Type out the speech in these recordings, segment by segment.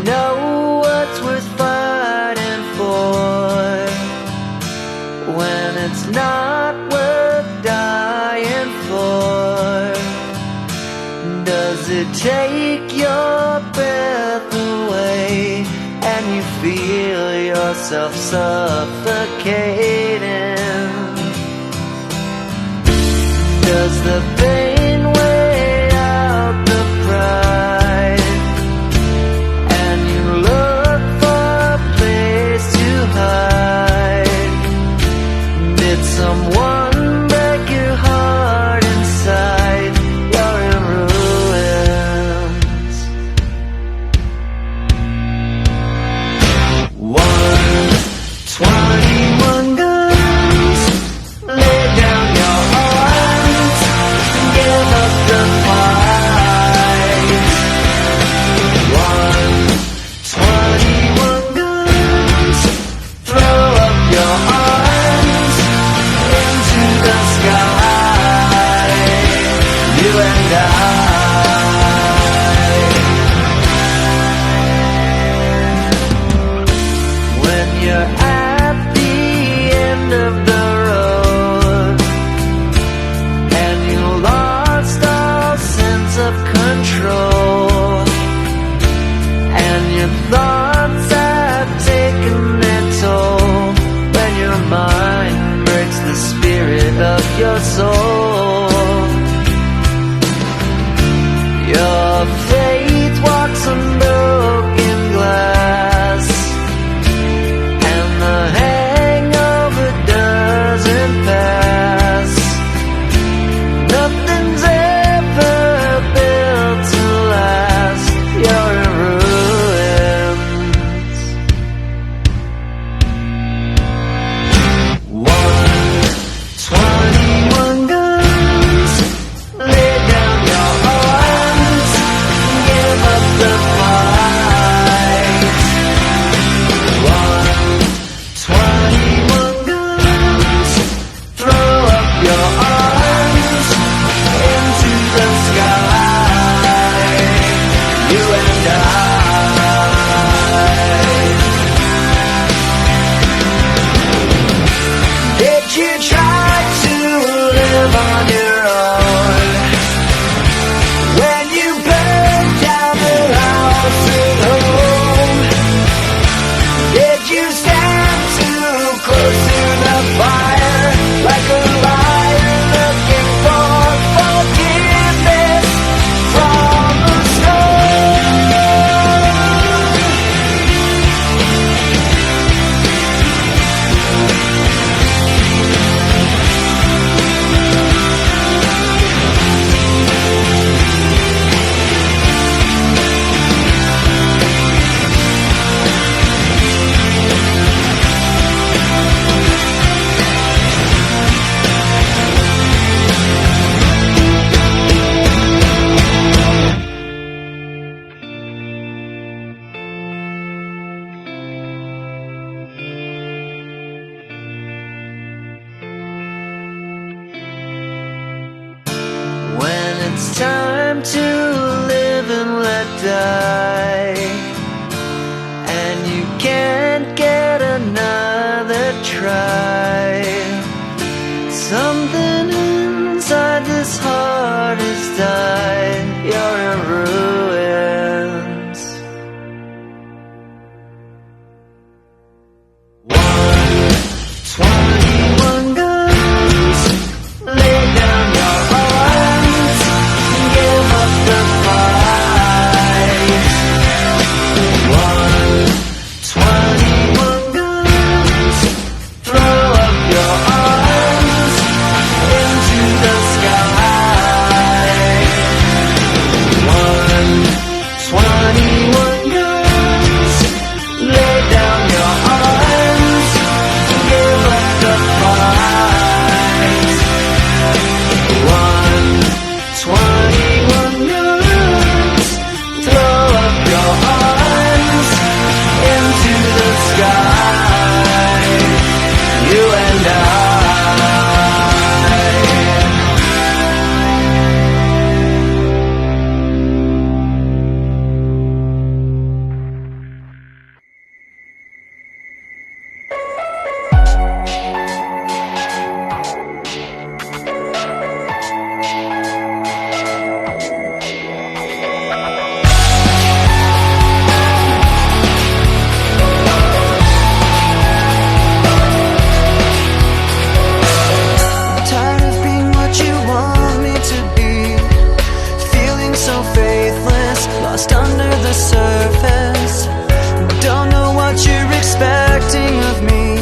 know what's worth fighting for when it's not worth dying for? Does it take your breath away and you feel yourself suffocating? Does the pain weigh out the pride and you look for a place to hide? Did someone break your heart inside? You're in ruins. 121 guns, lay down your arms, give up the fight. 121 guns, throw up your arms into the sky. You and I. When you're at the end of the road and you lost all sense of control and your thoughts have taken their toll, when your mind breaks the spirit of your soul, your faith walks on broken glass and the hangover doesn't pass. Nothing's ever built to last. You're in ruins. 121 guns, lay down your arms, give up the fight. 121 guns, throw up your arms into the sky. You and I. Did you try to live on your own when you burned down the house at home? Did you stand too close to the fire like a liar looking for forgiveness from the storm? When it's time to live and let die, and you can't get another try, something inside this heart has died. You're in ruins. 121 guns, lay down your arms, give up the fight. just under the surface. Don't know what you're expecting of me,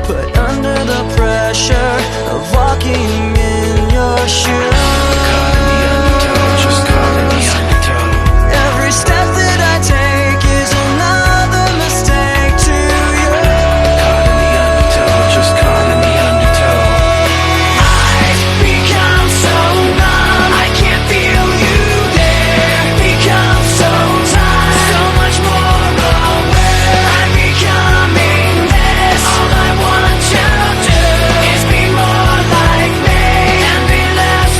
but under the pressure of walking in your shoes, Caught in the undertow, just caught in the undertow. every step that I take is another mistake to you. Caught in the undertow, just caught in the undertow. I've become so numb, I can't feel you there. Become so tired, so much more aware. I'm becoming this. All I want to do is be more like me and be less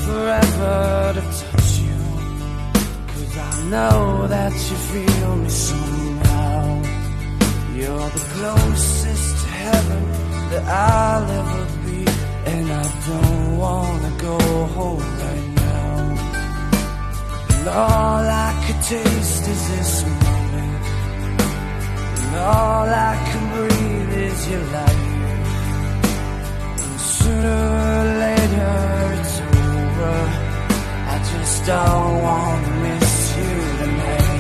forever to touch you, 'cause I know that you feel me somehow. You're the closest to heaven that I'll ever be, and I don't wanna go home right now. And all I could taste is this moment, and all I can breathe is your light. And sooner or later it's over, I just don't wanna miss you tonight.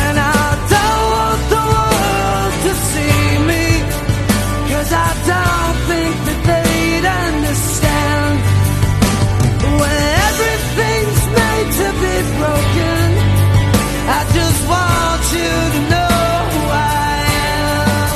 And I don't want the world to see me, 'cause I don't think that they'd understand. When everything's made to be broken, I just want you to know who I am.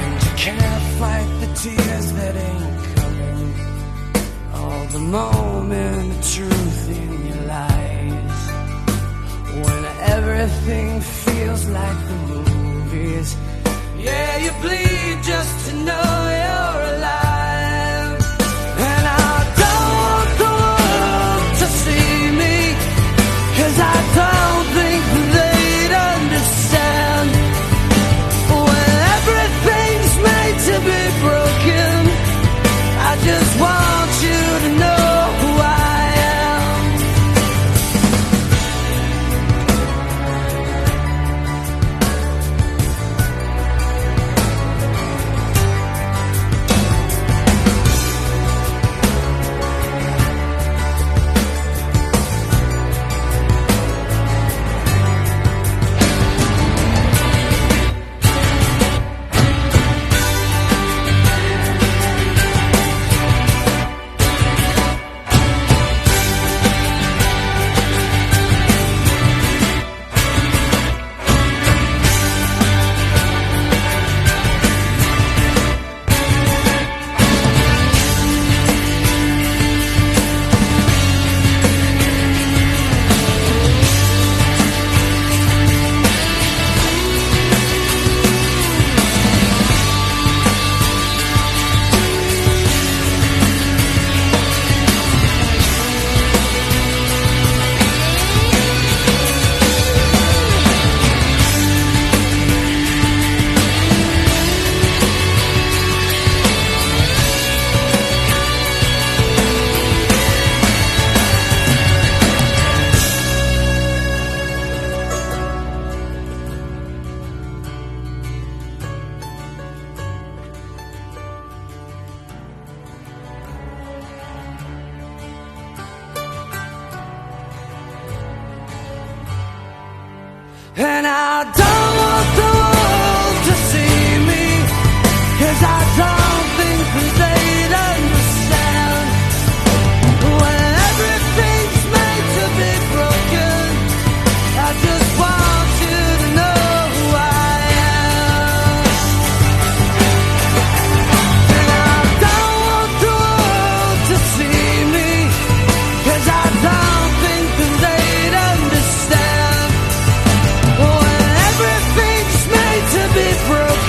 And you can't fight the tears that ain't coming, all the moment of truth in your lies. When everything feels like the movies, yeah, you bleed just to know you're alive. And I don't want the world to see me, 'cause I don't think they'd understand. When everything's made to be broken, I just want you to know who I am. And I don't want the world to see me, 'cause I don't think that they'd understand. When everything's made to be broken, I just want you to know who I am. And I don't want the world to see me, 'cause I don't think that they'd understand. When everything's made to be broken,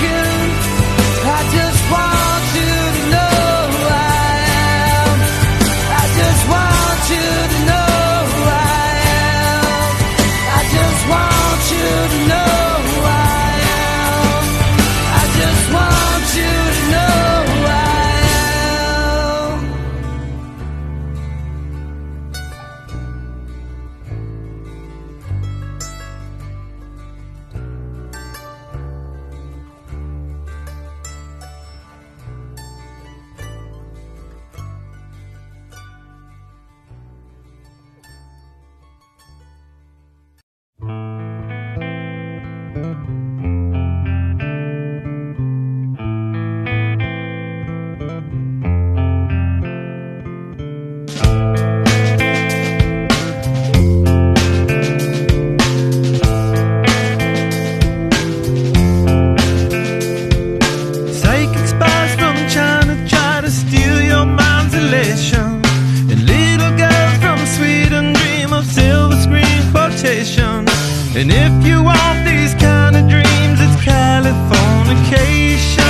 And if you want these kind of dreams, it's Californication.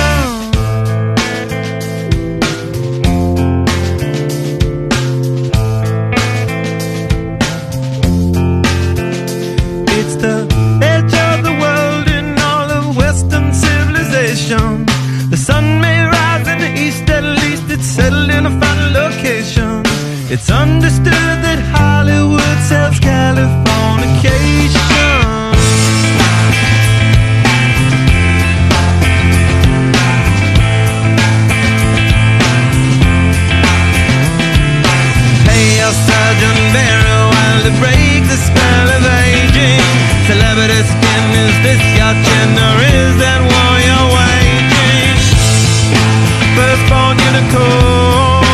It's the edge of the world in all of Western civilization. The sun may rise in the east, at least it's settled in a final location. It's understood that Hollywood sells Californication. Pay your surgeon very well to break the spell of aging. Celebrity skin, is this your chin or is that war you're waging? Firstborn unicorn,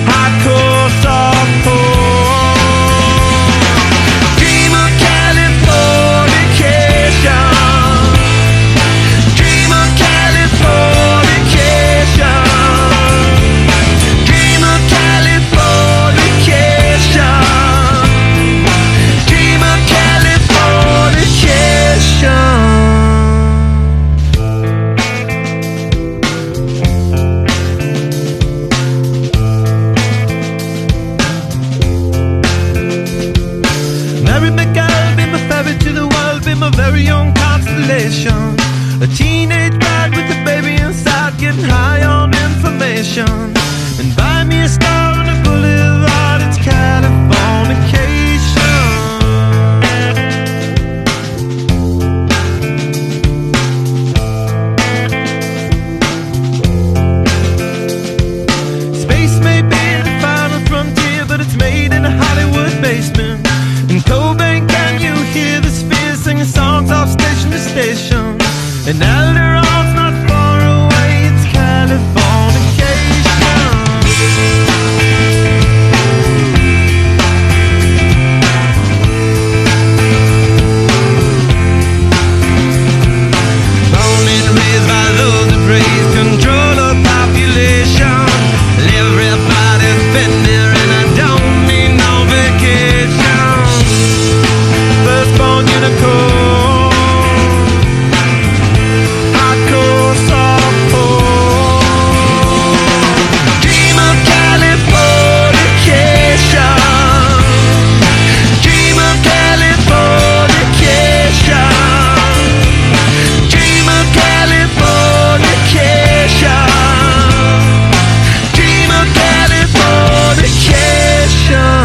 hardcore softcore. Dream of Californication. Dream of Californication. Dream of Californication. Dream of Californication. Mary McGill, be my ferry to the world, be my very own constellation. A teenage bride with a baby inside, getting high on information. And buy me a star on a boulevard, it's Californication. Space may be the final frontier, but it's made in a Hollywood basement. In Cobain, can you hear the spheres singing songs off station to station? And Alderon's not far away, it's Californication. Born and raised by those that raise control of population. Everybody's been there and I don't need no vacation. Firstborn unicorn, hardcore softcore. Dream of Californication. Dream of Californication. Dream of Californication. Dream of Californication.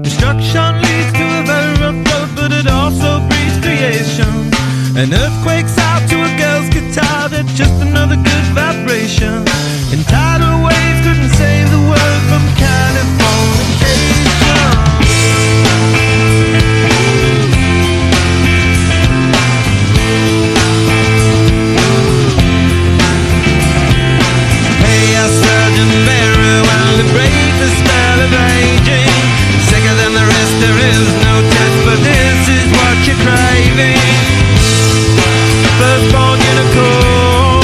Destruction leads to a very rough road, but it also breeds creation. An earthquake's out to a girl's guitar, that's just another good vibration. And tidal waves couldn't save the world from Californication. Pay your surgeon very well to break the spell of aging. Sicker than the rest, there is no test, but this is what you're craving. Firstborn unicorn,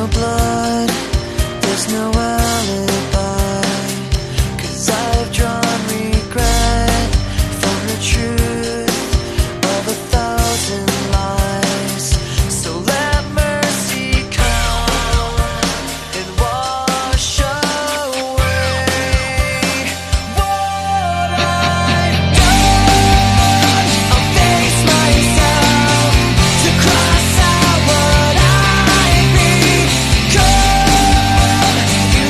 no blood, there's no alibi, 'cause I've drawn regret from the truth of 1,000 lies. So let mercy come and wash away what I've done. I'll face myself to cross out what I become. You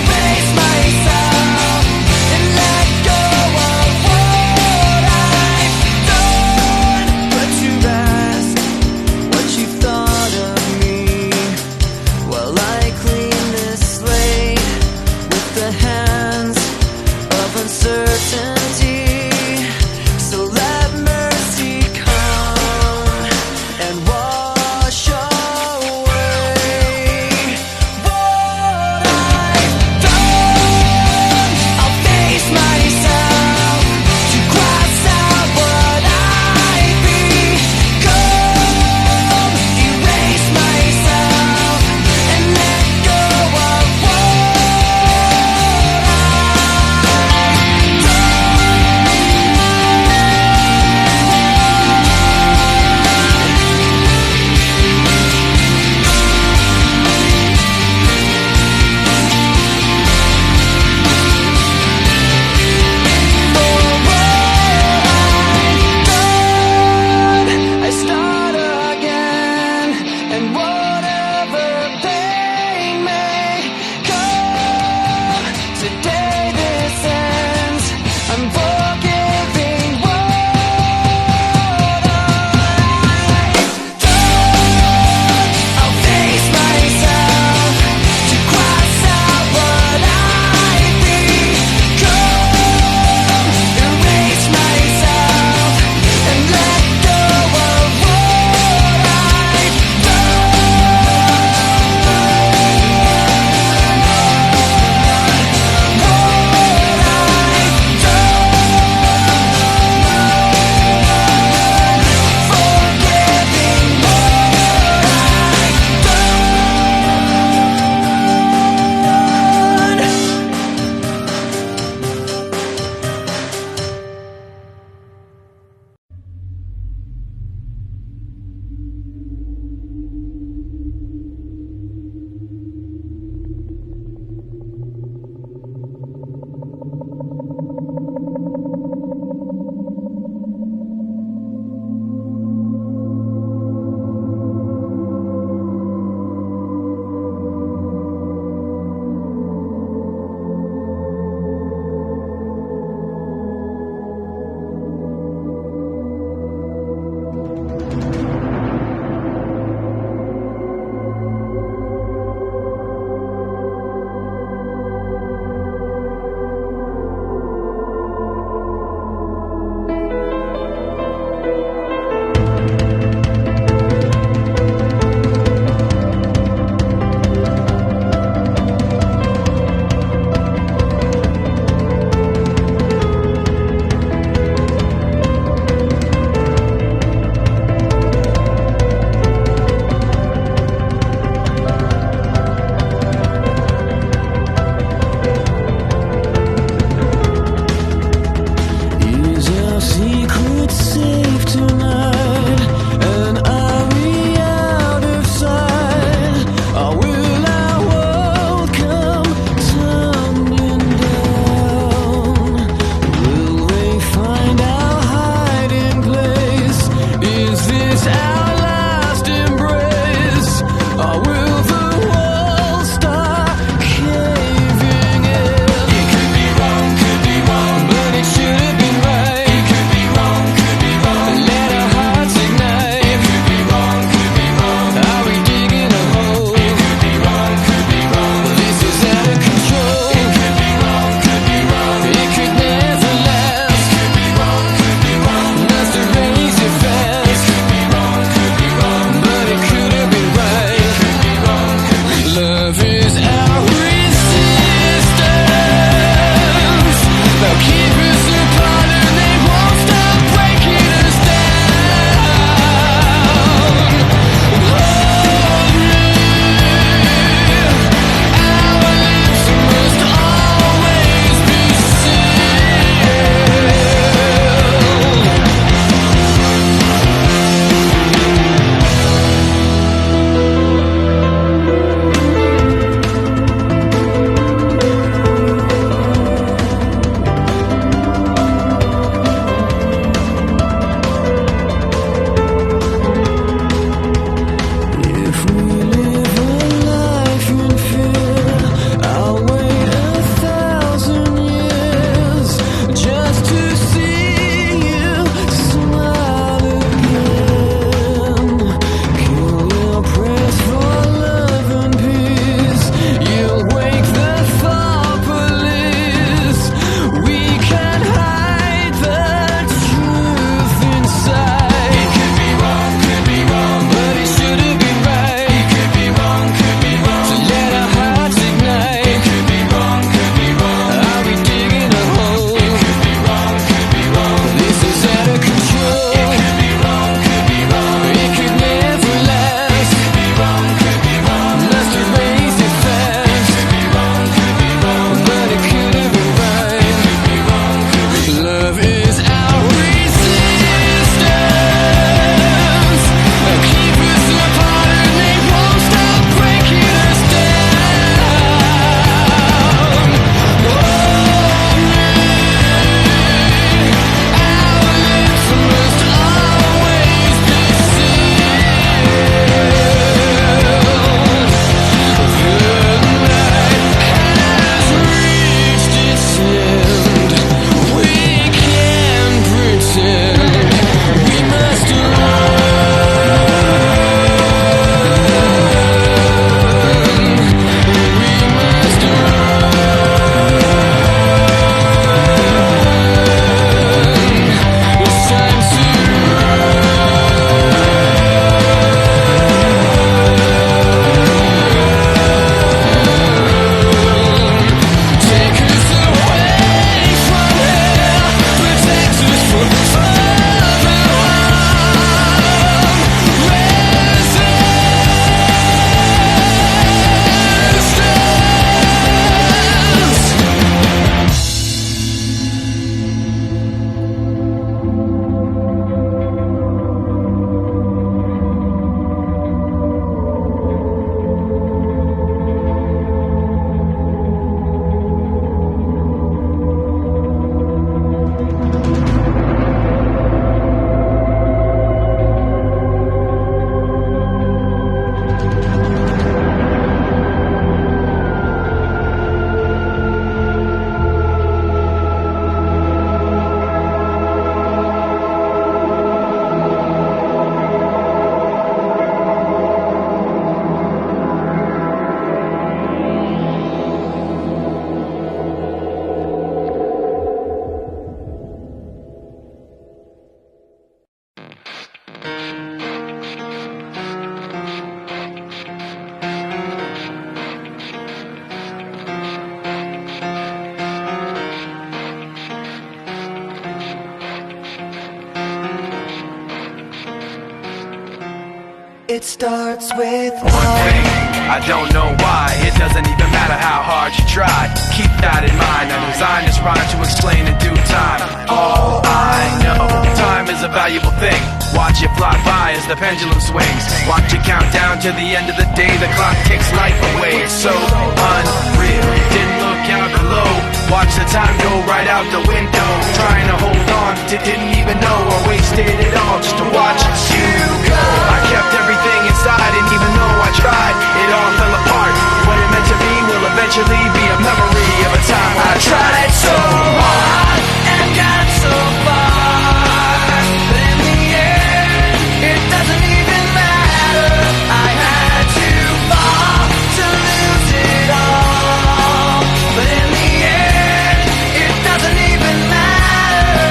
It starts with one thing, I don't know why. It doesn't even matter how hard you try. Keep that in mind. I designed this rhyme to explain in due time. All I know, time is a valuable thing. Watch it fly by as the pendulum swings. Watch it count down to the end of the day. The clock takes life away. It's so unreal. Didn't look out below. Watch the time go right out the window. Trying to hold on to didn't even know I wasted it all just to watch you go. I kept everything inside, and even though I tried, it all fell apart. What it meant to me will eventually be a memory of a time I tried so hard and got so far, but in the end, it doesn't even matter. I had to fall to lose it all, but in the end, it doesn't even matter.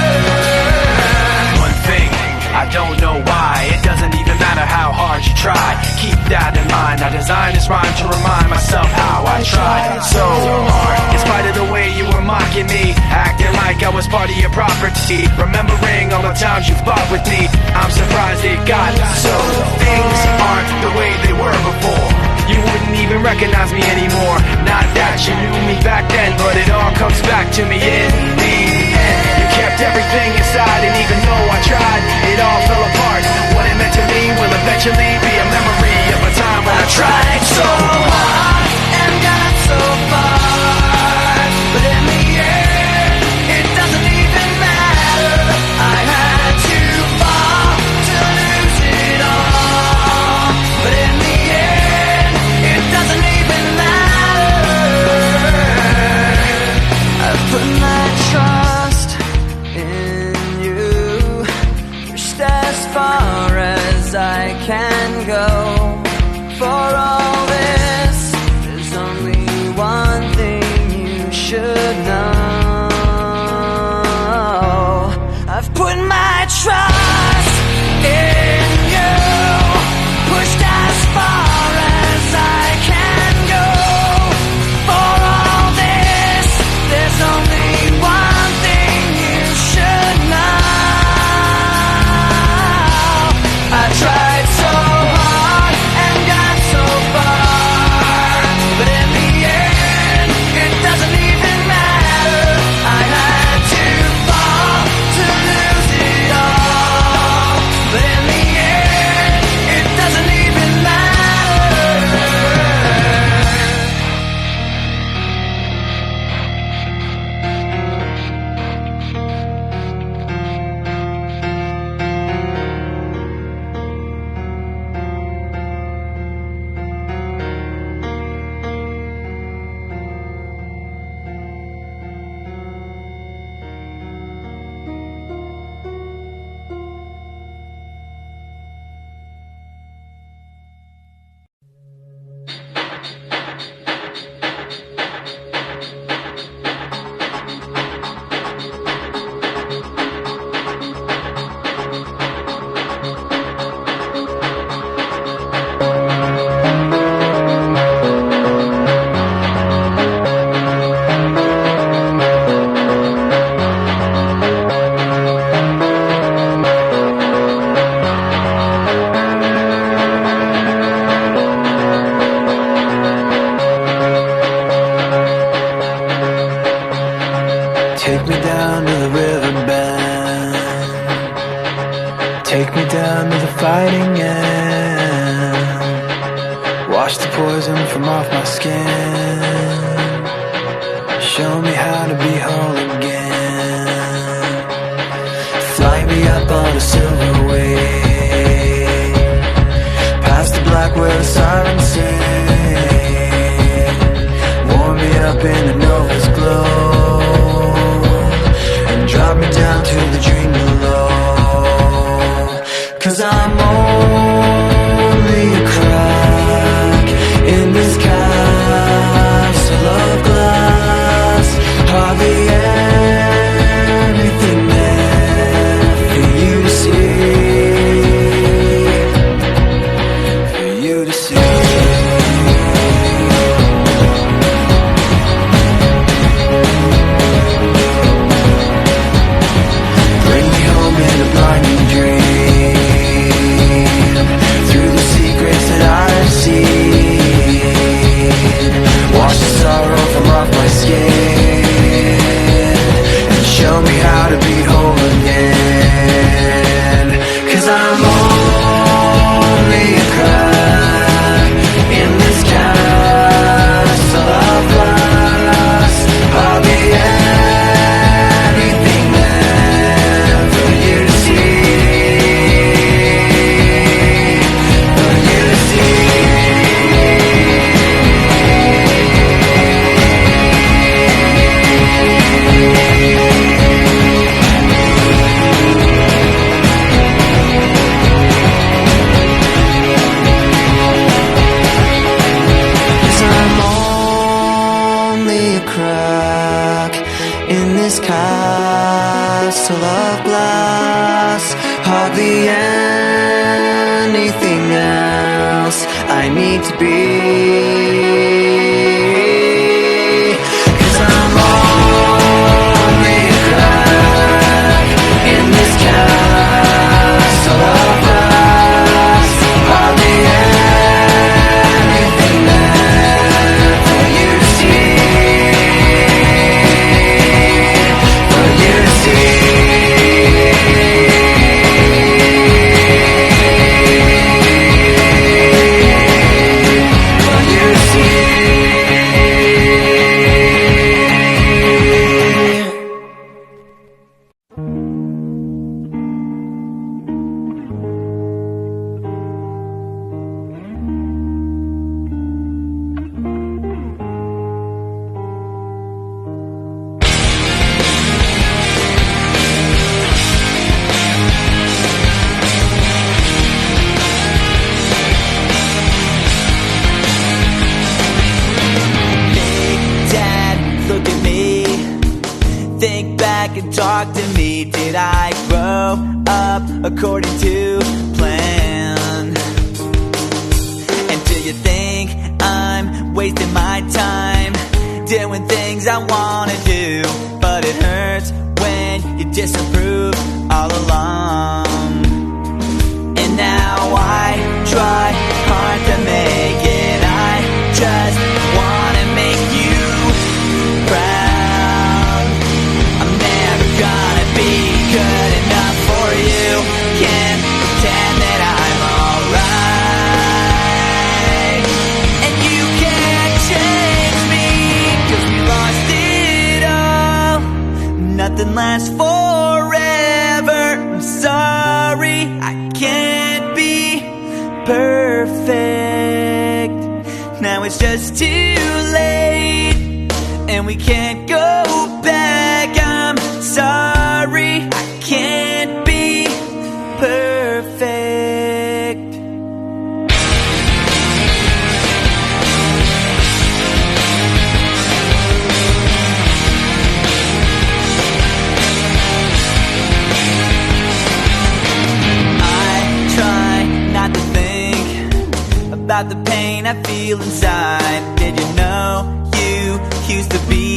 One thing, I don't know why. It doesn't even matter how hard you try. Keep that in mind. I designed this rhyme to remind myself how I tried so hard. In spite of the way you were mocking me, acting like I was part of your property, remembering all the times you fought with me, I'm surprised it got so. Things aren't the way they were before. You wouldn't even recognize me anymore. Not that you knew me back then, but it all comes back to me in the end. You kept everything inside, and even though I tried, it all fell apart. What it meant to me will eventually be a memory of a time when I tried so hard and got so far, but in the end, it doesn't even matter. I had to fall to lose it all, but in the end, it doesn't even matter. I've put my trust in you, pushed as far as I can go. For all this, there's only one thing you should know. I've put my trust in you, pushed as far as I can go. For all this, there's only one thing you should know. I tried so hard and got so far, but in the end, it doesn't even matter. I had to fall to lose it all, but in the end, it doesn't even matter. Take me down to the riverbed. Take me down to the fighting end. Wash the poison from off my skin. Show me how to be whole again. Fly me up on a silver wave, past the black where the sirens sing. Warm me up in the Nova's glow, drop me down to the dream below. 'Cause I'm only a crack in this castle of glass. Hardly anything there for you to see, for you to see. struck in this castle of glass. Hardly anything else I need to be, 'cause I'm only a crack in this castle of glass. Hardly anything there for you to see, for you to see. And talk to me. Did I grow up according to plan? And do you think I'm wasting my time doing things I wanna do? But it hurts when you disapprove all along. And now I try hard to make it. I just wanna make you proud. I'm never gonna be good enough for you. Can't pretend that I'm alright. And you can't change me, 'cause we lost it all. Nothing lasts forever. I'm sorry, I can't be perfect. Now it's just too late, and we can't go back. I'm sorry, I can't be perfect. I try not to think about the pain I feel inside. Did you know you used to be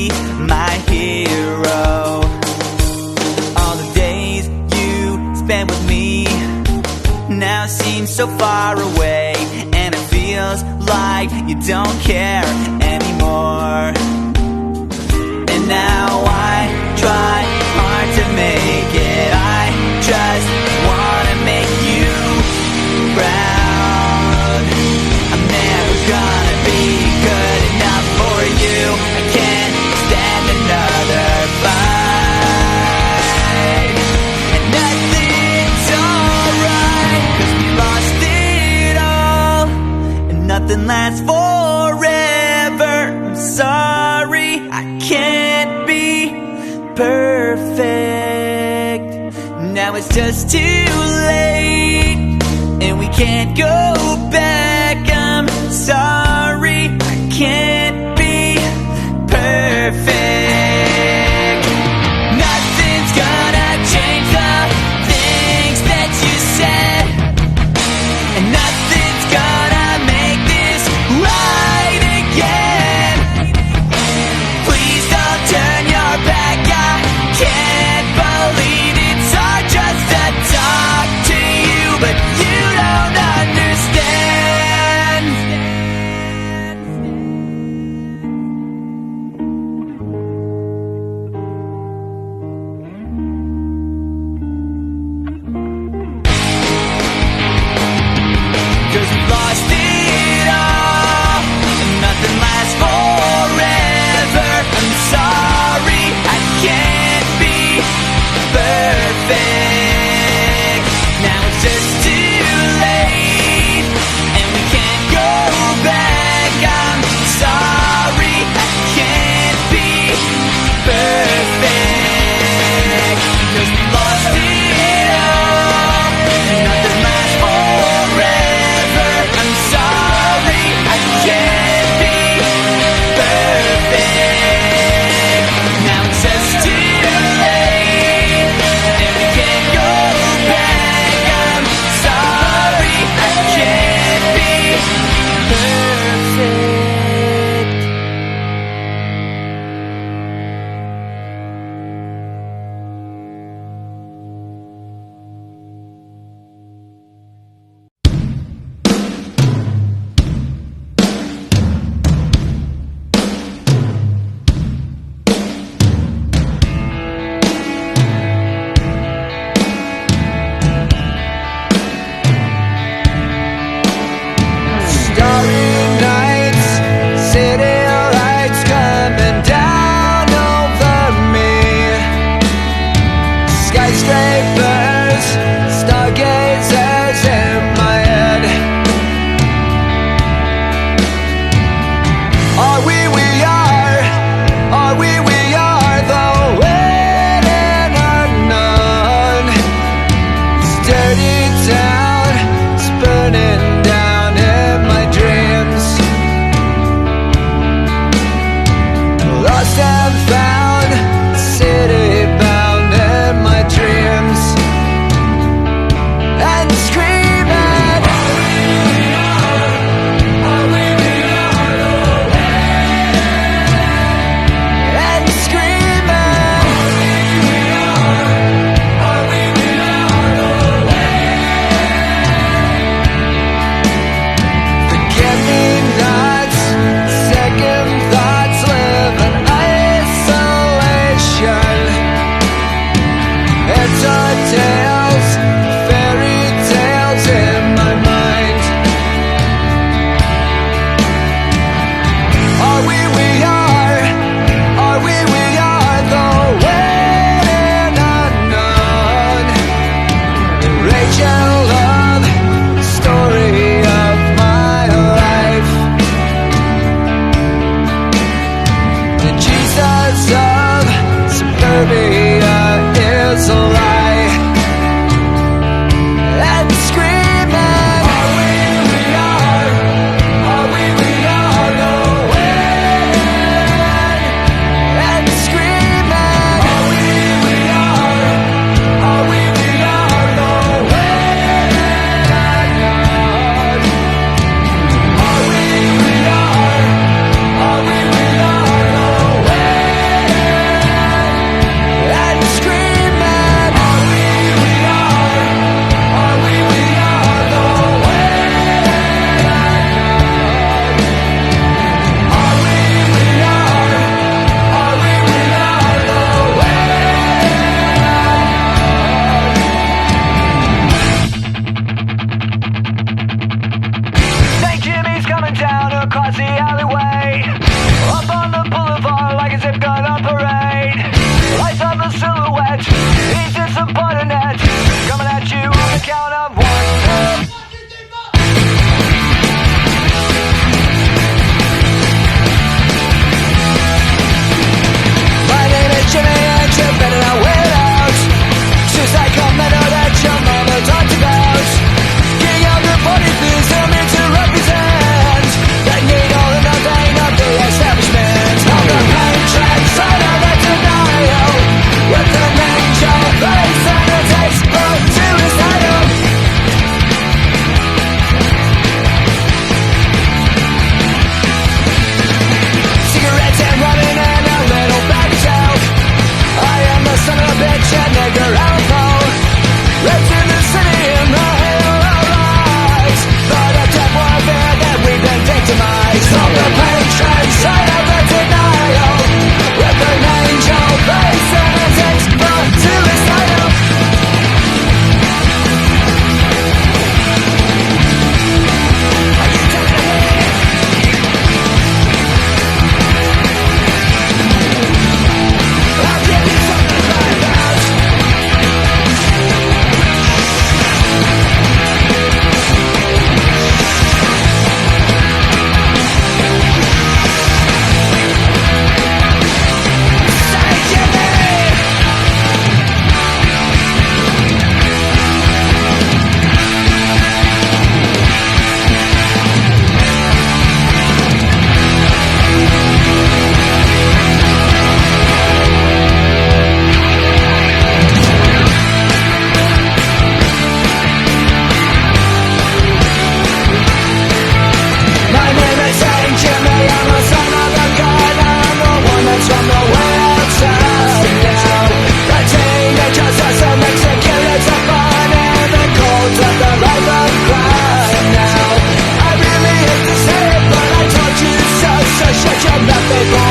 my hero? All the days you spent with me now seem so far away, and it feels like you don't care anymore. And now I try hard to make it. I just wanna make you proud. I'm never gonna be good enough for you. I can't stand another fight. And nothing's alright, 'cause we lost it all. And nothing lasts forever. I'm sorry, I can't be perfect. Now it's just too late, and we can't go back. I'm sorry, I can't be perfect. Nothing's gonna change the things that you said, and nothing's gonna make this right again. Please don't turn your back. I can't believe it's hard just to talk to you, but you don't understand.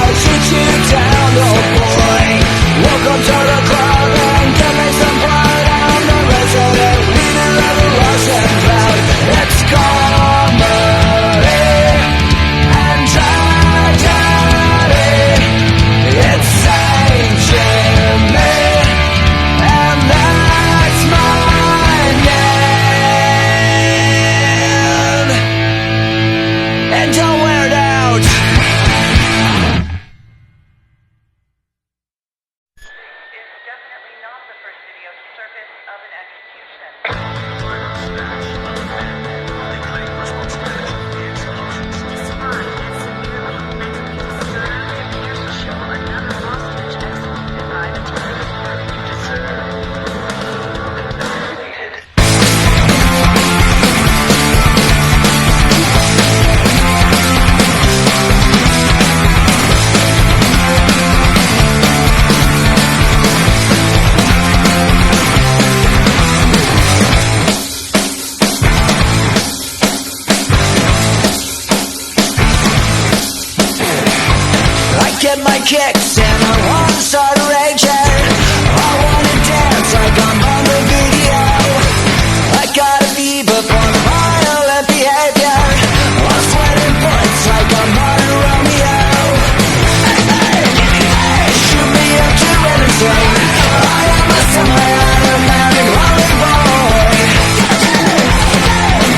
I'll shoot you down, oh boy. Welcome to the club and give me some blood. I'm the resident leader of the Russian crowd. It's comedy and tragedy. It's Saint Jimmy, and that's my name. And don't wear it out. Is definitely not the first video to surface of an execution. I get my kicks and I wanna start raging. I wanna dance like I'm on the video. I got a fever for the violent behavior. I'm sweating bullets like I'm on a Romeo. Hey, hey, hey, shoot me up to anything. I am a semi-automatic rolling boy.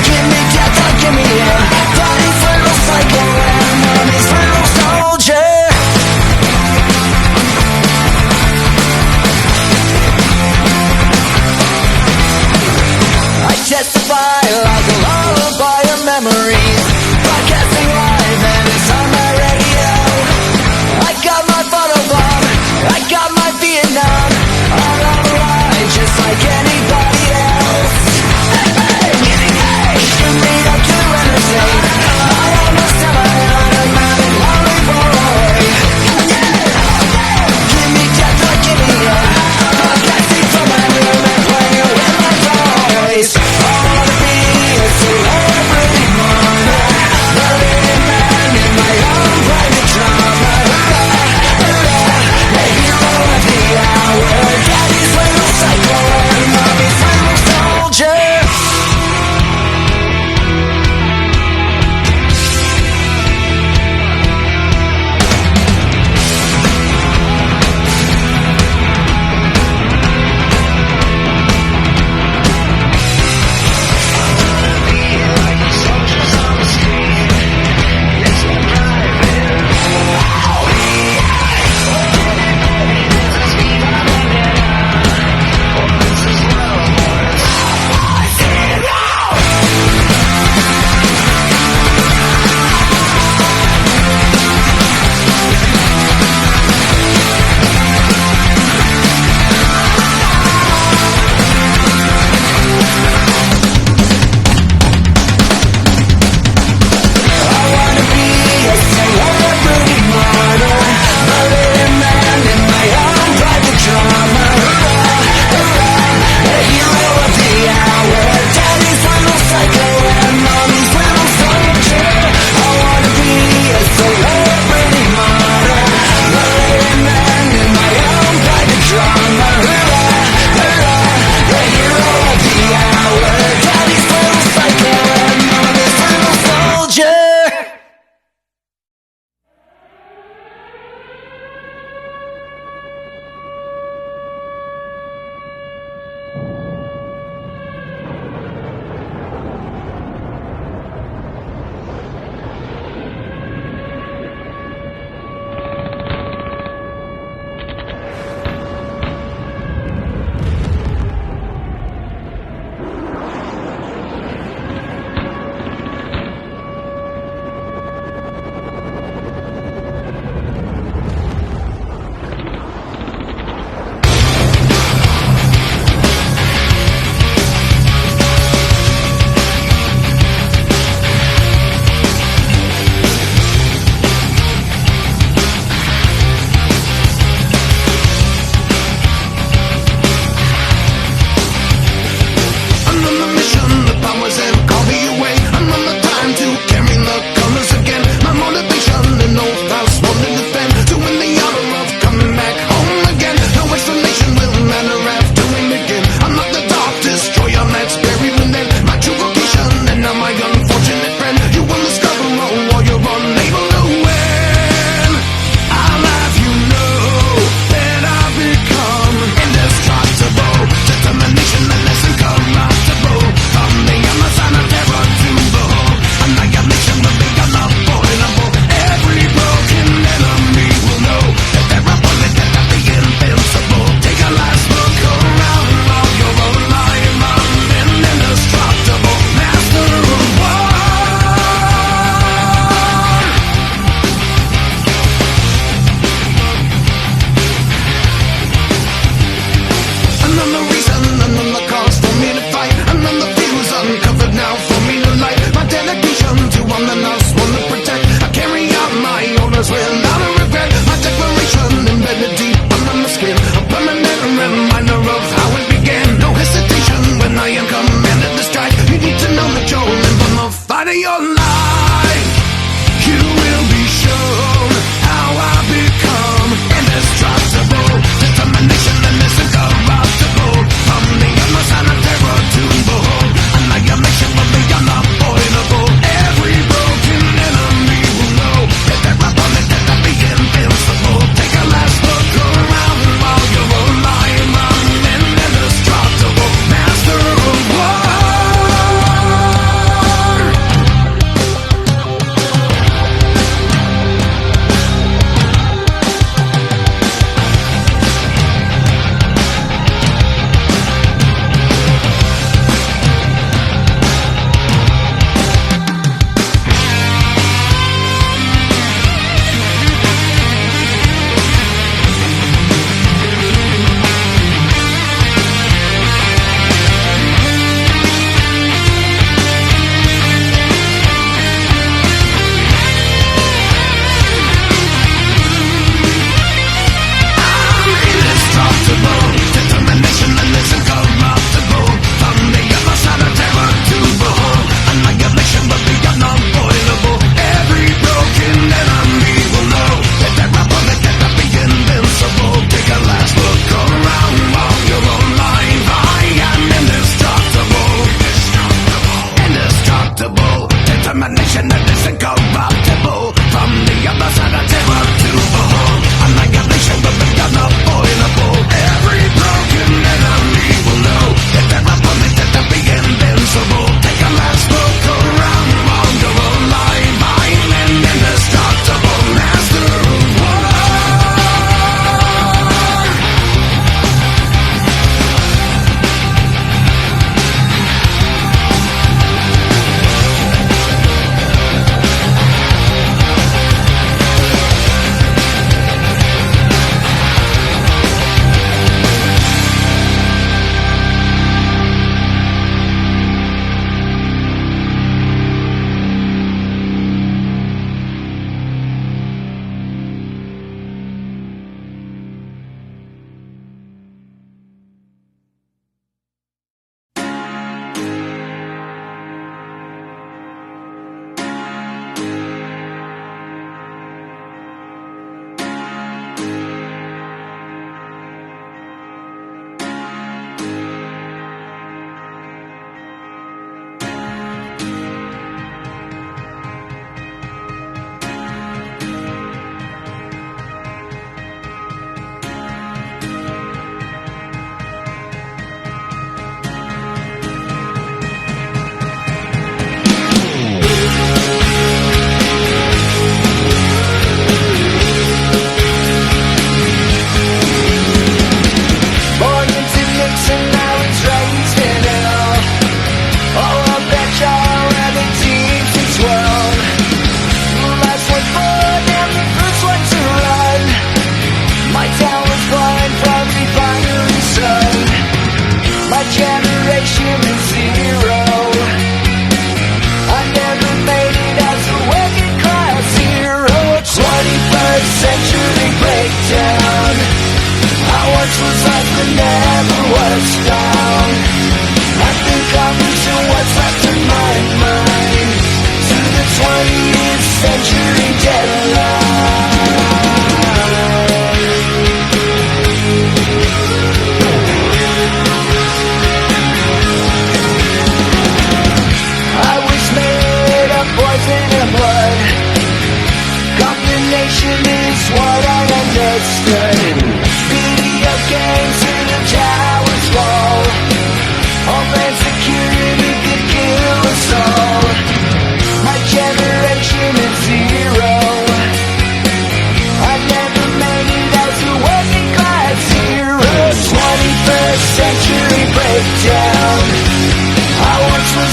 Give me death or give me in. Daddy's little psycho and mommy's little soldier. I testify like a lullaby of memories. Broadcasting live and it's on my radio. I got my photobomb, I got my Vietnam. I'm on the ride just like anybody else. Hey, hey, hey, shoot me up to anything. I am a semi-automatic lonely boy. Give me death or give me in. Broadcasting from my room and playing with my toys. I wanna be a celebrity model.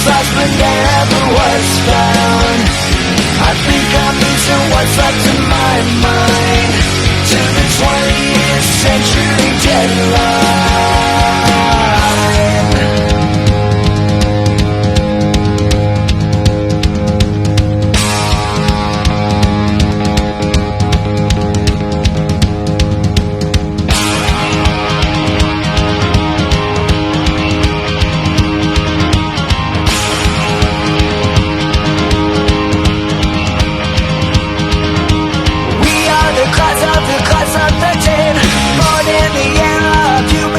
lost but never was found. I think I'm losing what's left of my mind to the 20th century deadline. Class of 13, born in the era of human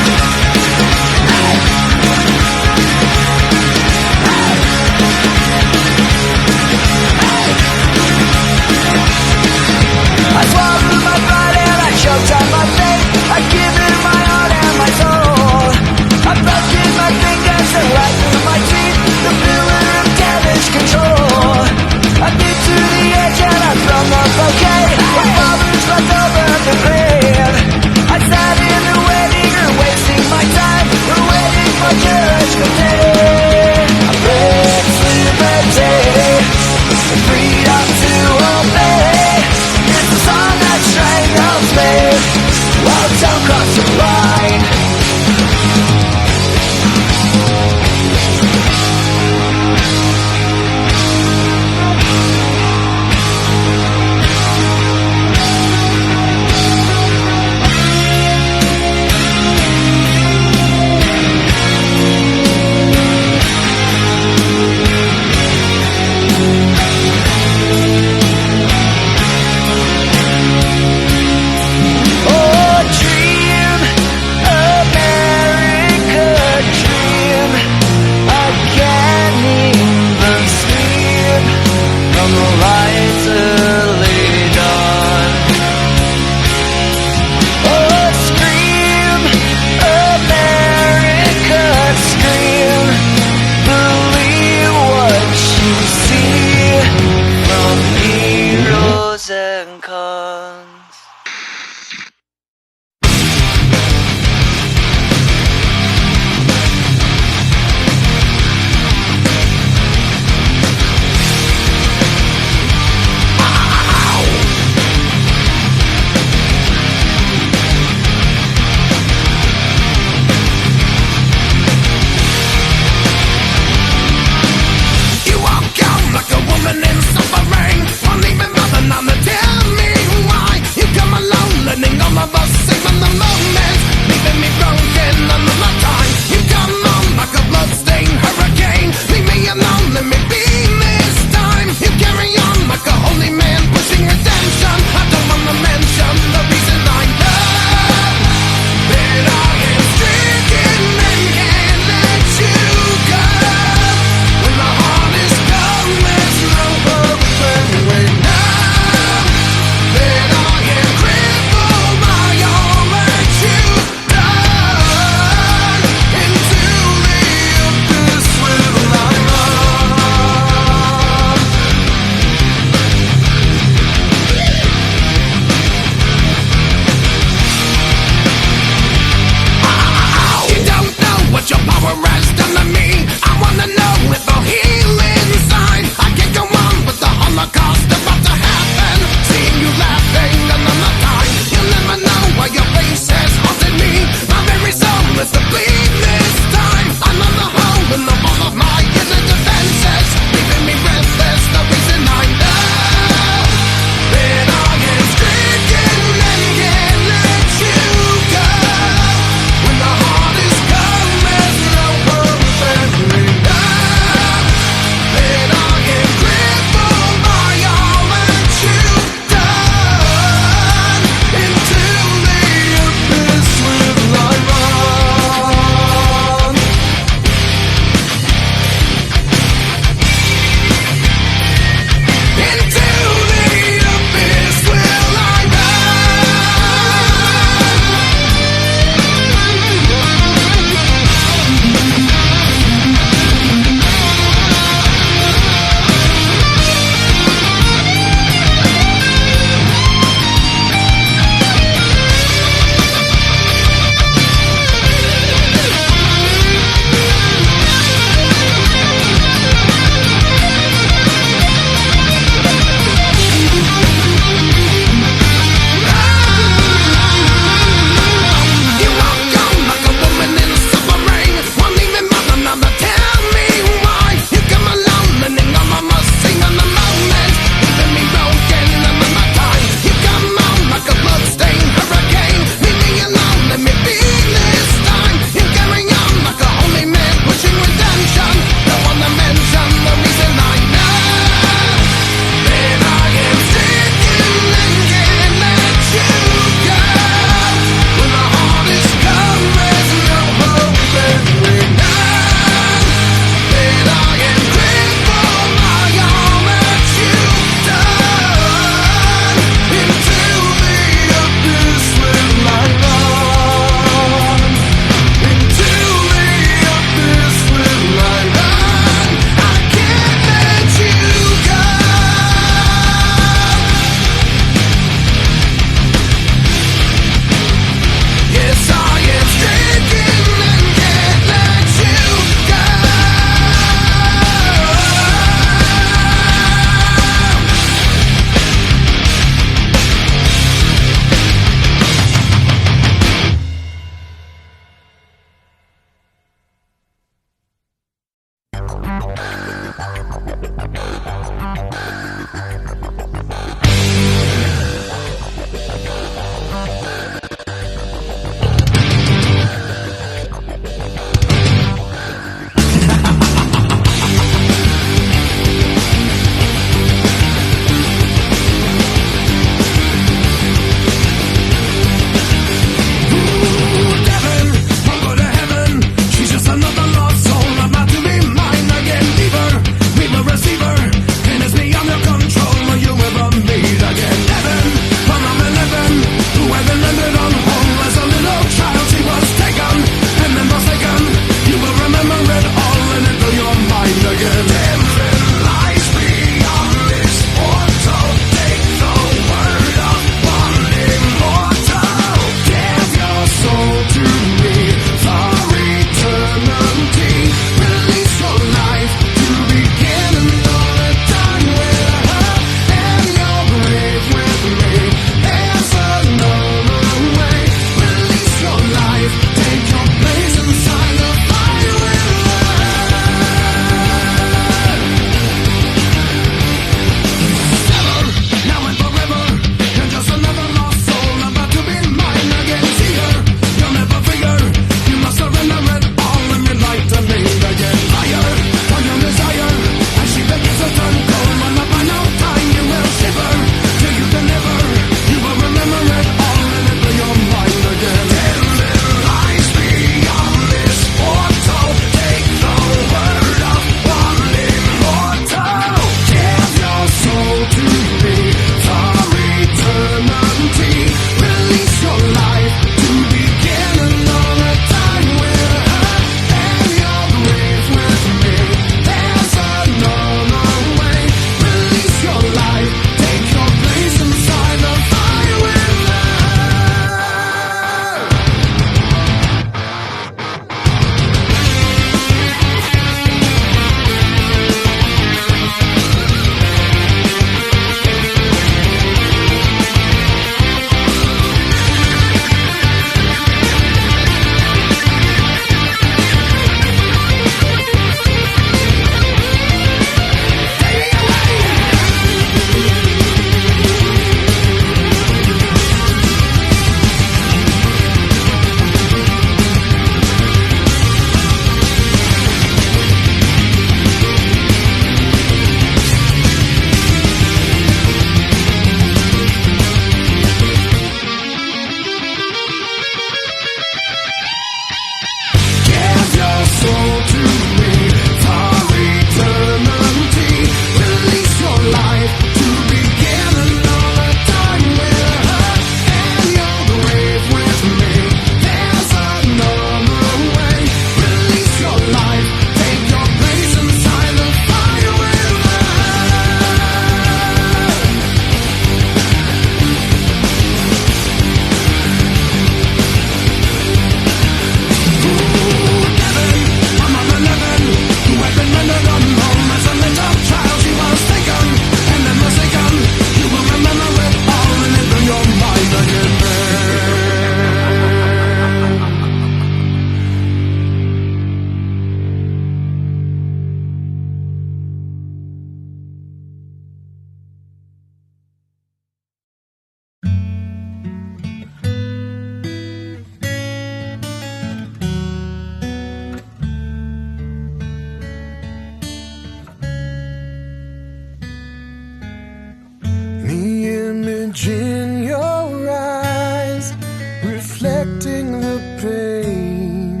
reflecting the pain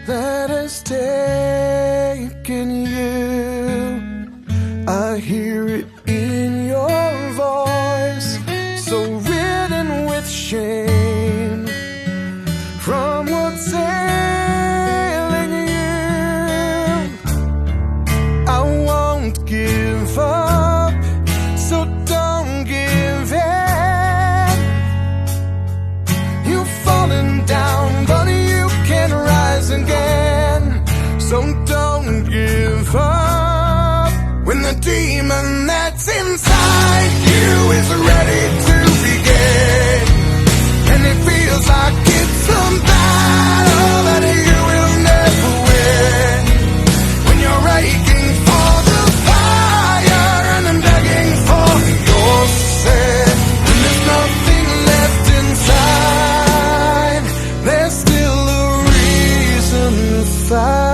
that has taken you. I hear it in your voice, so ridden with shame from what's ailing you. I won't give up, so don't give in. You've fallen down, but you can rise again. So don't give up when the demon that's inside you is ready to begin. And it feels like it's a battle that you will never win. When you're aching for the fire and I'm begging for your sin. When there's nothing left inside, there's still a reason to fight.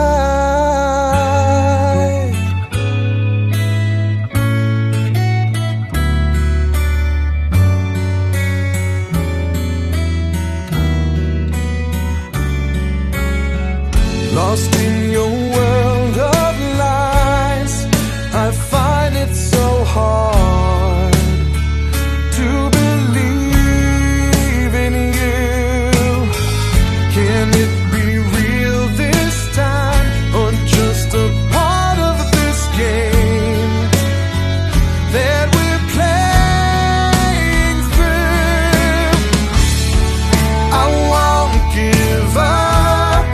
Lost in your world of lies, I find it so hard to believe in you. Can it be real this time, or just a part of this game that we're playing through? I won't give up,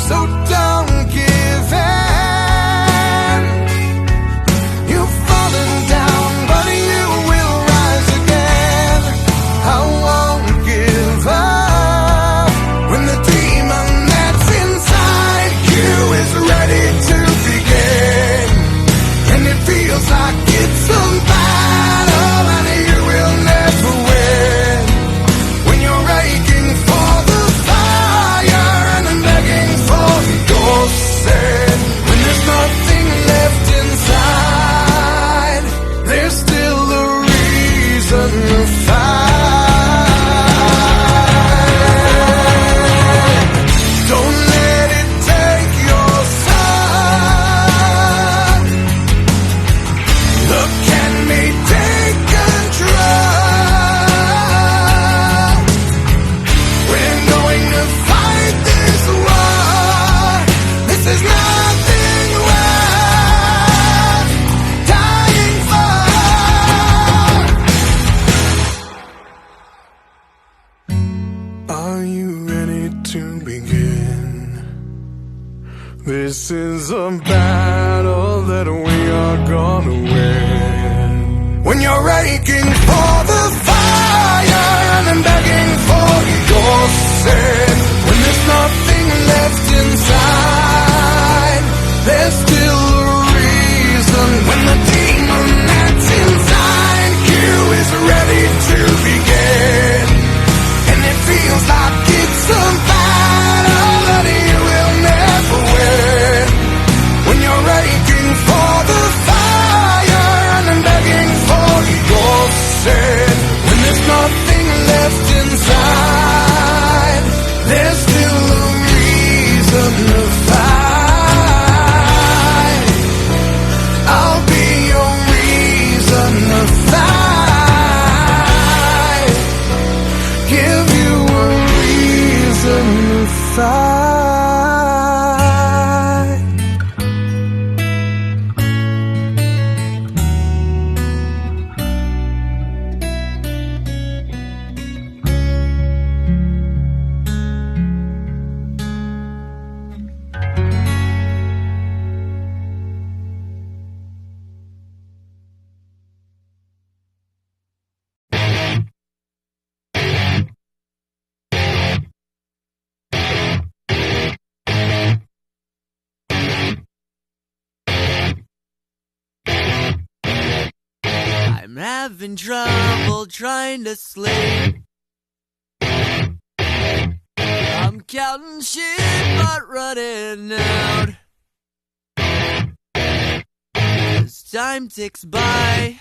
so don't give in. You've fallen down, but you will rise again. I won't give up when the demon that's inside you is ready to begin. And it feels like it's a battle and you will never win. When you're aching for the fire and I'm begging for your sin. When there's nothing left inside, there's still a reason to fight. Don't let it take your sun. Look at me, take control. We're going to fight this war. This is nothing worth dying for. Are you ready to begin? This is a battle that we are gonna win. When you're aching for the fire and I'm begging for your sin. When there's nothing left inside, there's still a reason. When the demon that's inside you is ready to begin. And it feels like it's a battle that you will never win. When you're aching for the fire and I'm begging for your sin. When there's nothing left inside, there's still a reason to fight. I'll be your reason to fight. Give you a reason to fight. I'm having trouble trying to sleep. I'm counting sheep but running out. As time ticks by,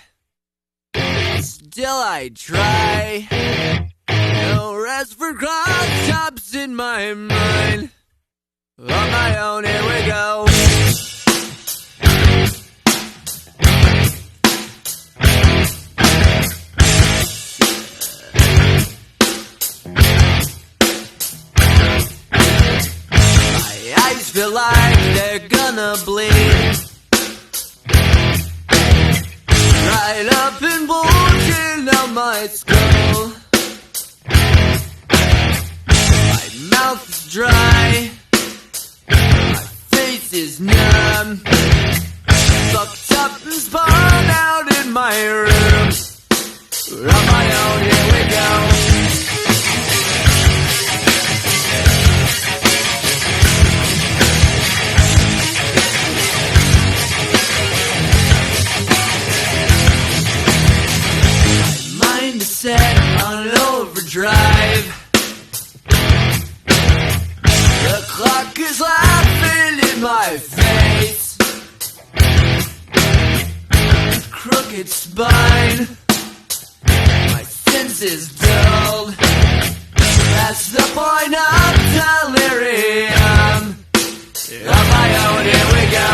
still I try. No rest for cross tops in my mind. On my own, here we go. My eyes feel like they're gonna bleed. Right up and bulging out my skull. My mouth is dry. My face is numb. Fucked up and spun out in my room. On my own, here we go. Set on overdrive. The clock is laughing in my face. Crooked spine. My senses dulled. That's the point of delirium. On my own, here we go.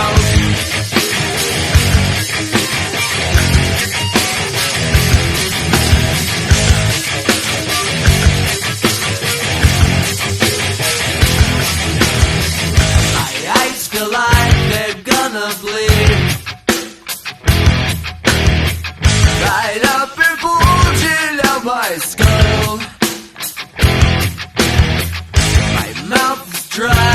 Feel like they're gonna bleed. Right up and bulging out my skull. My mouth is dry.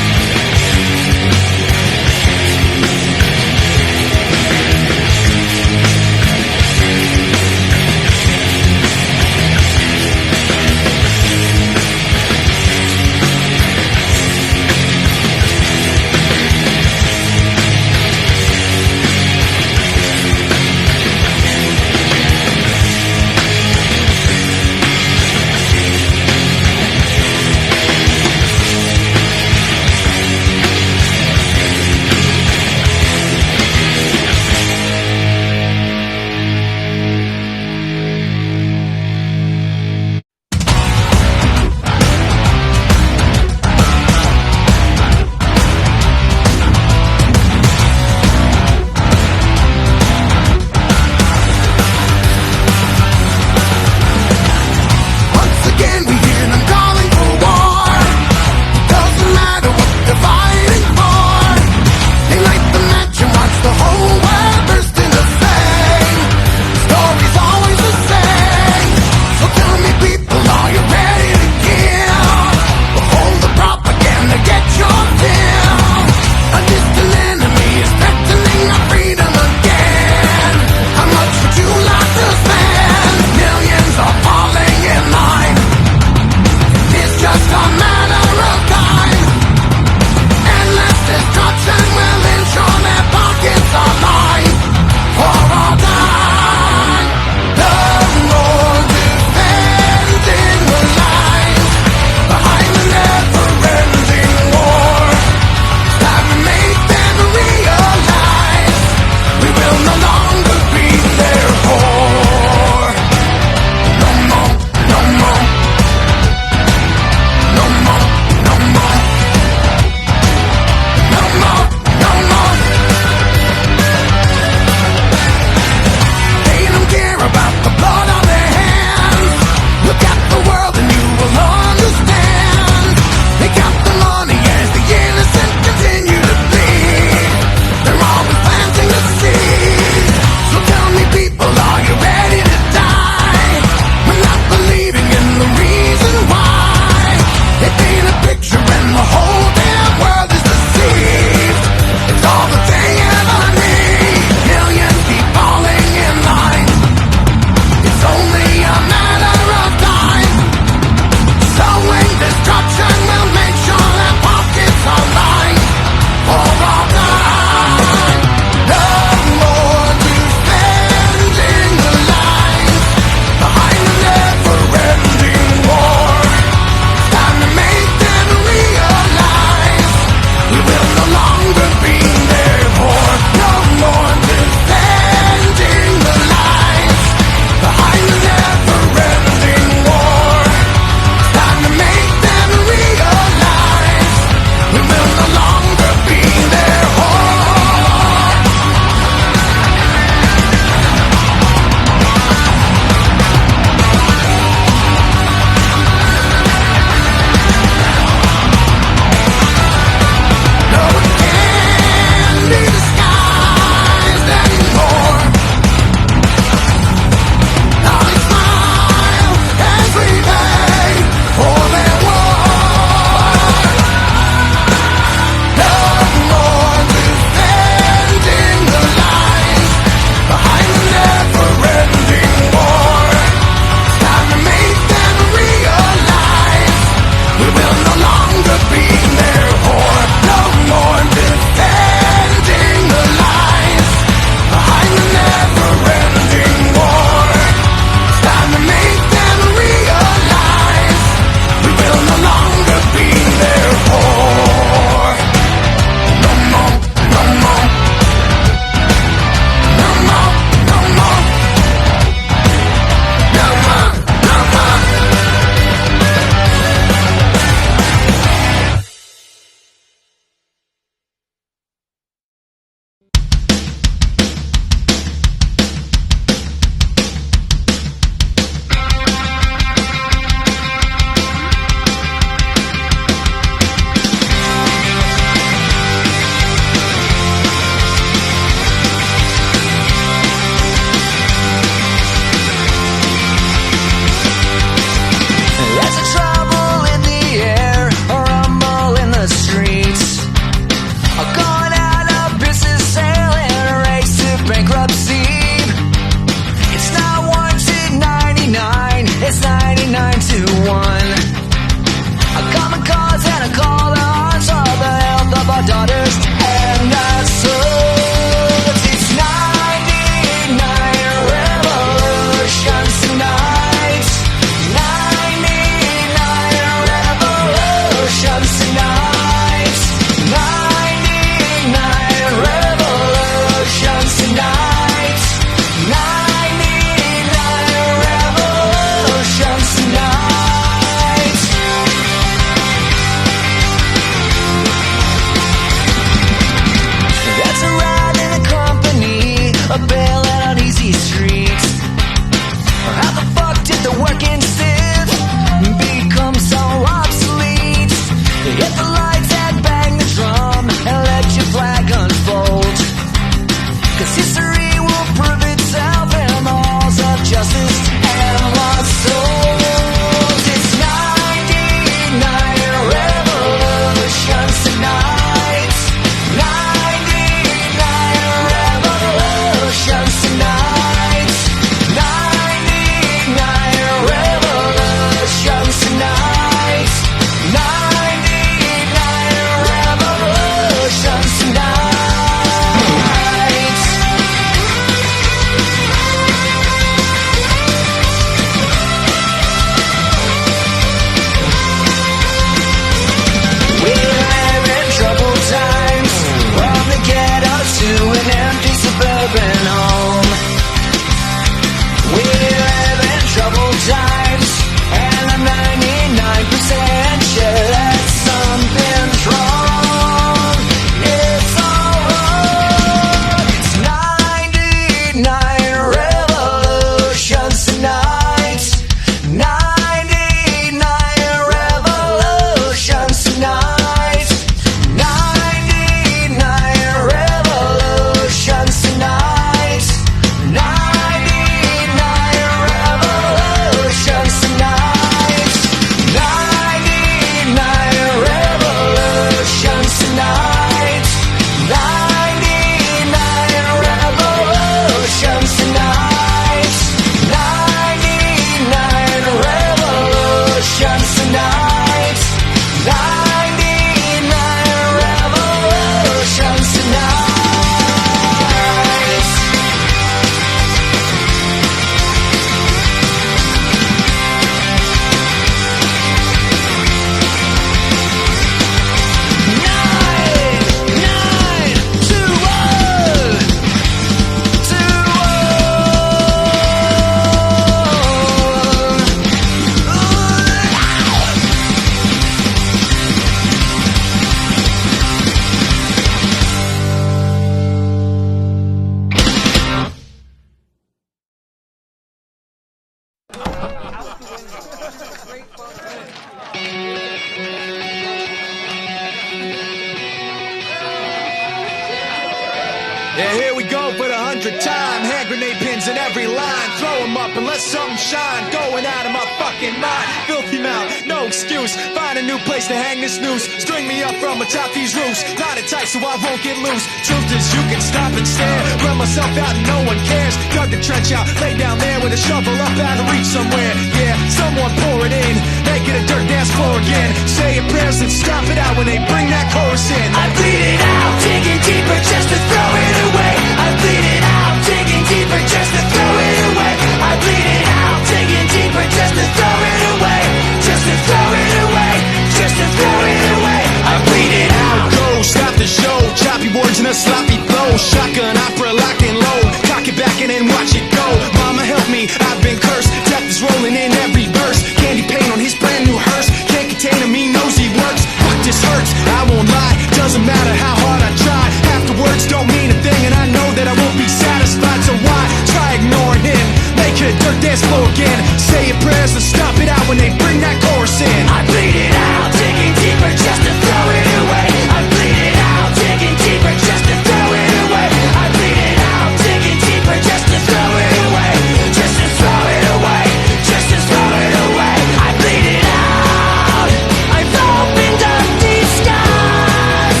Yeah, here we go for the 100th time. Hand grenade pins in every line. Throw them up and let something shine. Going out of my fucking mind. Filthy mouth, no excuse. Find a new place to hang this noose. String me up from atop these roofs. Tie it tight so I won't get loose. Truth is you can stop and stare. Run myself out and no one cares. Dug the trench out, lay down there with a shovel up out of reach somewhere. Yeah, someone pour it in. Make it a dirt dance floor again. Say your prayers and stop it out when they bring that chorus in. I bleed it out, digging deeper just to throw it away. I bleed it out, digging deeper just to throw it away. I bleed it out, digging deeper just to throw it away. Just to throw it away, just to throw it away. I bleed it out. Go, stop the show. Choppy words and a sloppy flow. Shotgun opera, lock and load. Cock it back and then watch it go. Mama help me, I've been cursed. Death is rolling in every verse. Candy paint on his brand new hearse. Can't contain him, he knows he works. Fuck, this hurts, I won't lie. Doesn't matter how hard I try. Half the words don't mean a thing, and I know that I won't be satisfied. So why try ignoring him? Make it a dirt dance floor again. Say your prayers and stop it out when they bring that chorus in. I bleed it out, digging deeper just to throw it away. I bleed it out, digging deeper just to throw it away. I bleed it out, digging deeper just to throw it away. Just to throw it away, just to throw it away. I bleed it out. I've opened up these scars.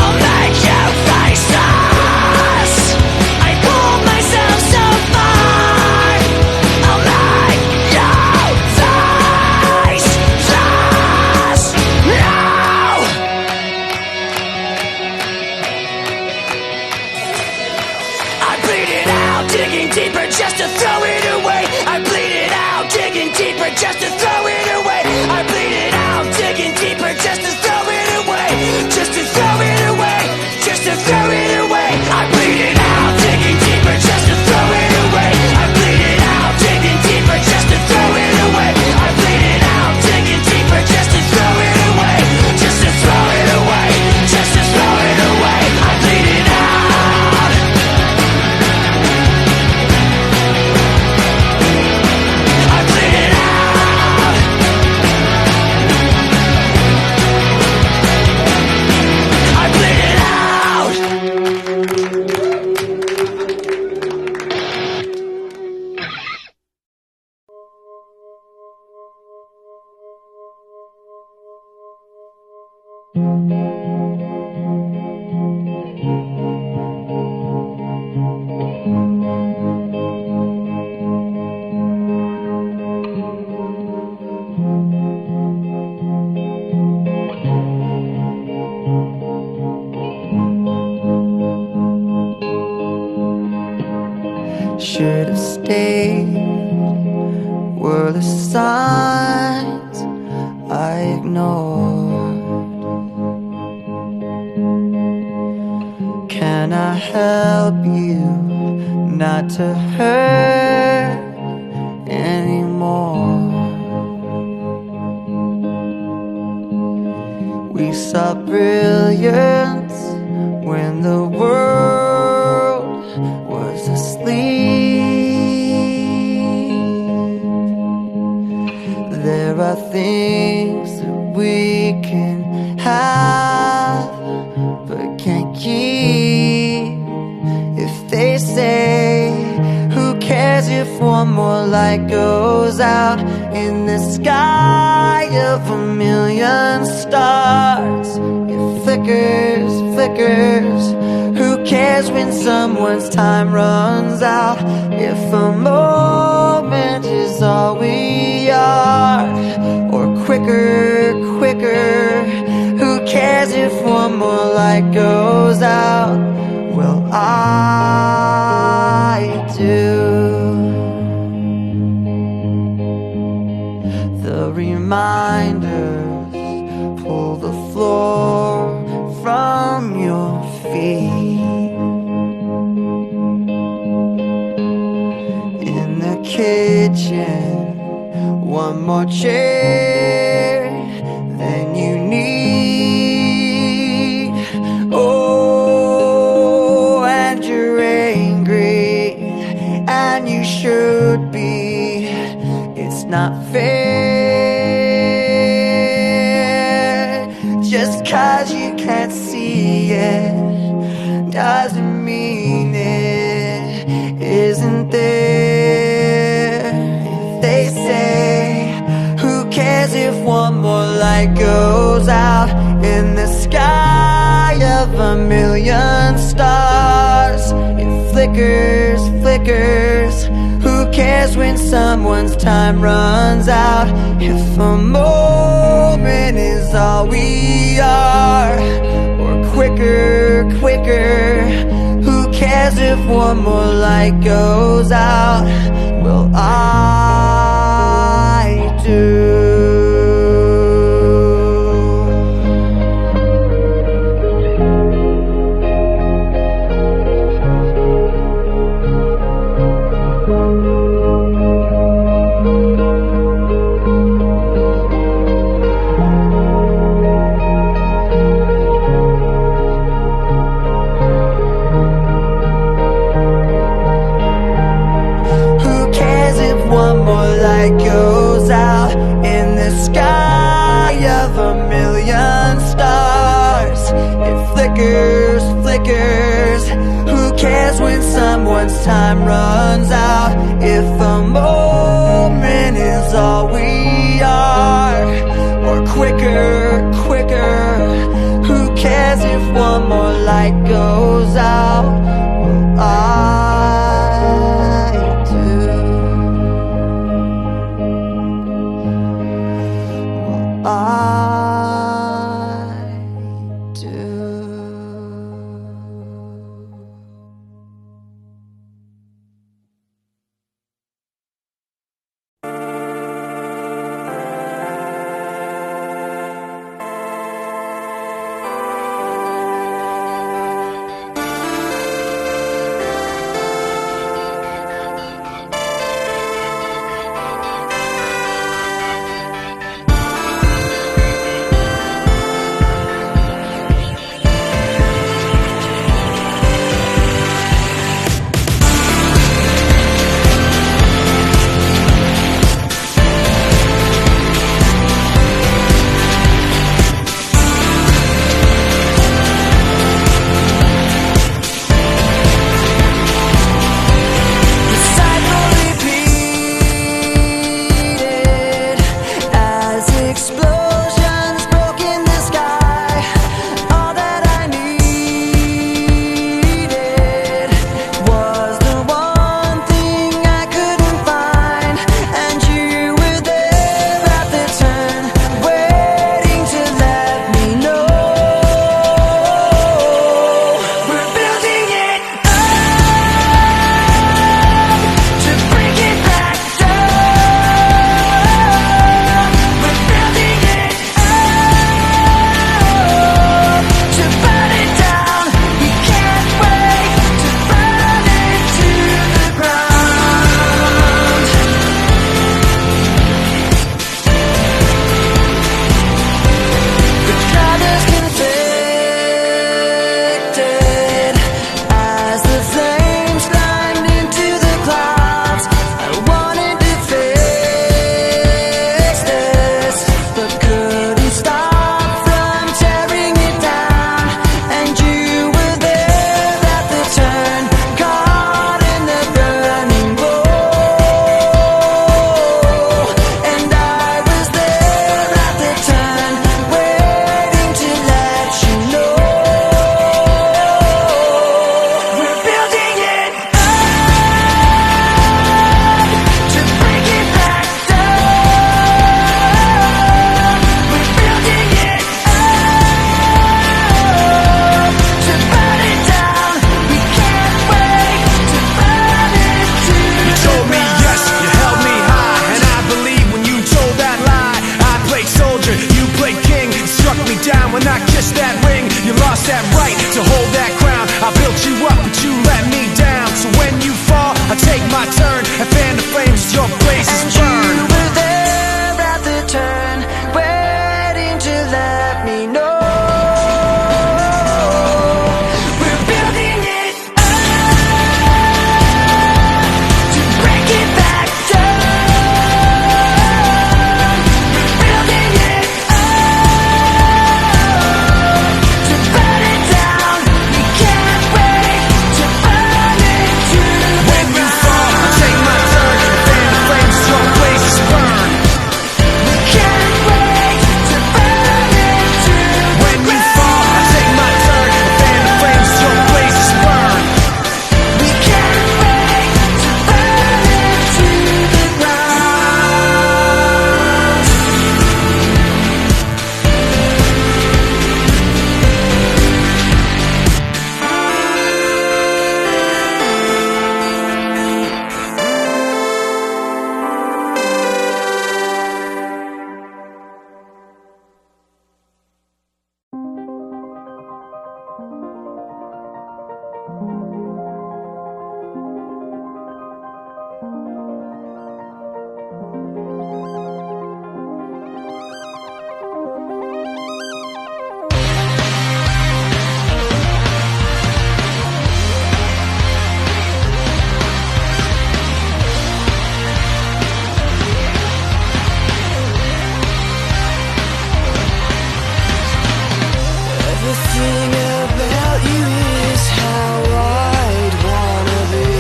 I'll make you face us. I pulled myself so far. I'll make you face us. No! I bleed it out, digging deeper just to throw it away. I bleed it out, digging deeper just to throw it away. I bleed it out, digging deeper just to throw it away. Just to throw it away, just to throw it away. I bleed it out, digging deeper just to throw it away. I bleed it out, digging deeper just to throw it away. I bleed it out, digging deeper just to throw it away. Just to throw it away, just to throw it away. I bleed it out. I bleed it out. I bleed it out. Should have stayed. Were the signs I ignored? Can I help you not to hurt anymore? We saw brilliance when the world was asleep. There are things that we can have but can't keep. If they say, who cares if one more light goes out in the sky of a million stars? It flickers, flickers. Who cares when someone's time runs out? If a moment is all we are, or quicker, quicker. Who cares if one more light goes out? Well, I do. The reminders pull the floor from your feet. In the kitchen, one more chair than you need. Oh, and you're angry, and you should be. It's not fair. Just 'cause you can't see it doesn't mean light goes out in the sky of a million stars. It flickers, flickers. Who cares when someone's time runs out? If a moment is all we are, or quicker, quicker. Who cares if one more light goes out? Well, I do. Goes out in the sky of a million stars. It flickers, flickers. Who cares when someone's time runs out? If a moment is all we are, or quicker, quicker. Who cares if one more light goes out? Well, I do. I do. Everything about you is how I'd wanna be.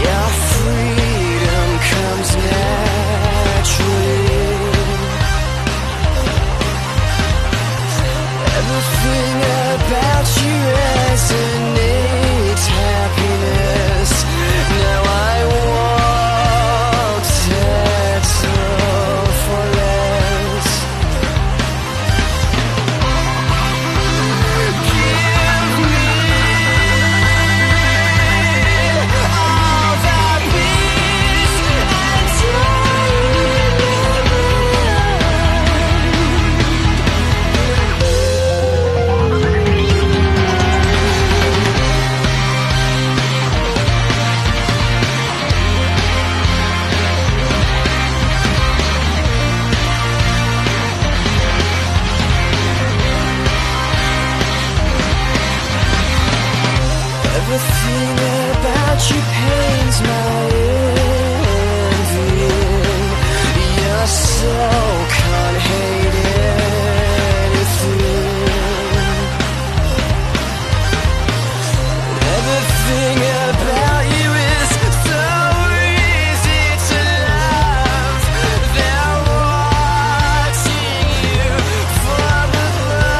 Your freedom comes naturally. Everything about you resonates happiness. Now I won't settle for less. Everything about you pains my envy. Your soul can't hate anything. Everything about you is so easy to love. They're watching you from above.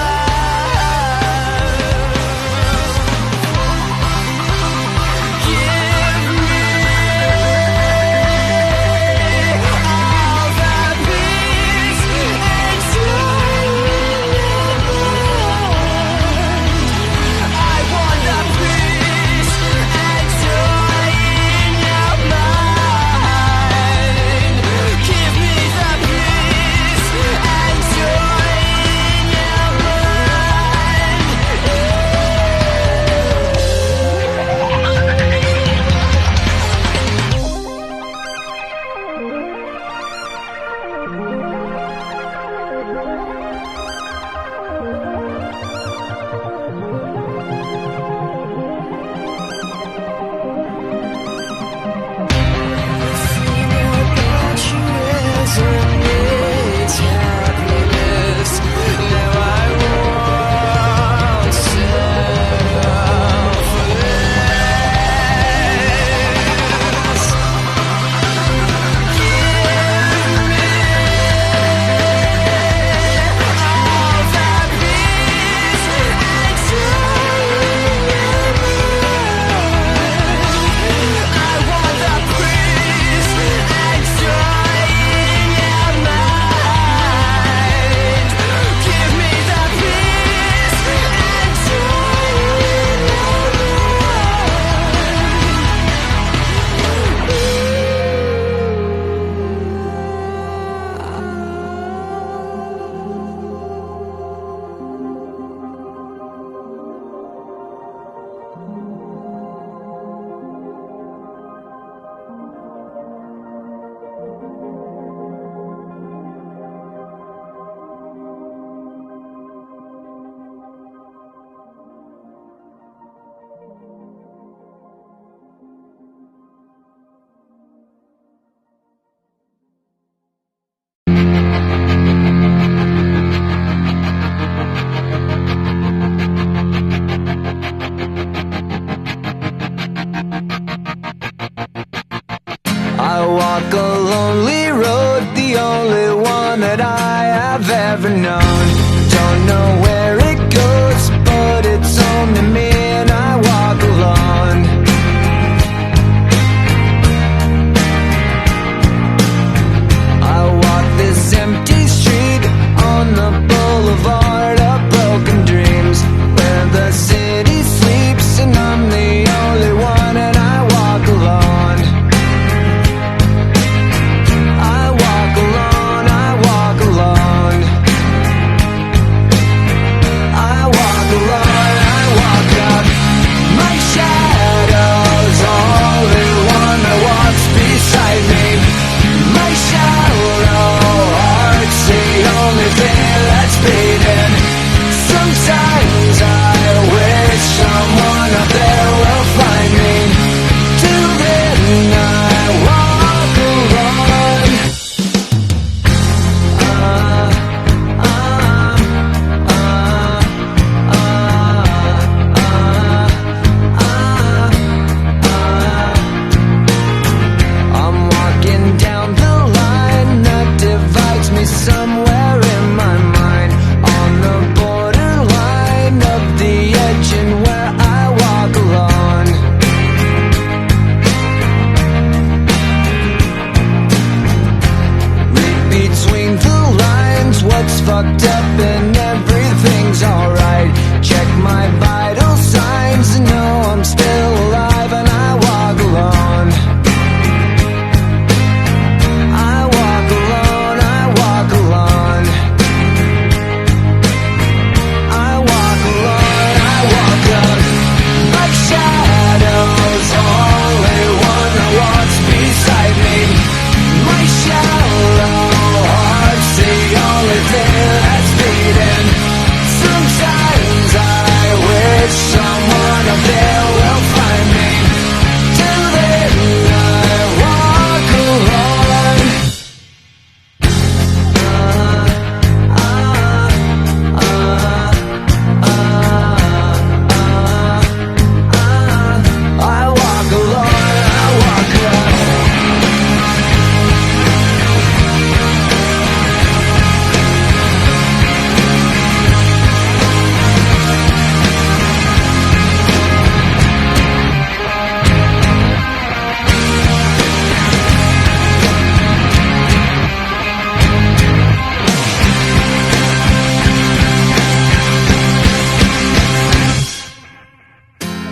Give me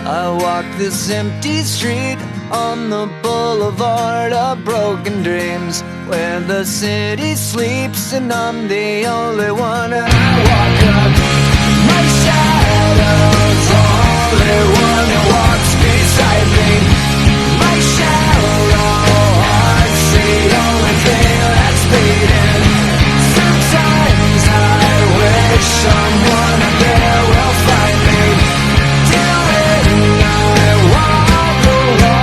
I walk this empty street on the boulevard of broken dreams, where the city sleeps and I'm the only one. And I walk up, my shadow's the only one who walks beside me. My shadow, heart's the only thing that's beating. Sometimes I wish someone up there will find me. Till then I walk alone.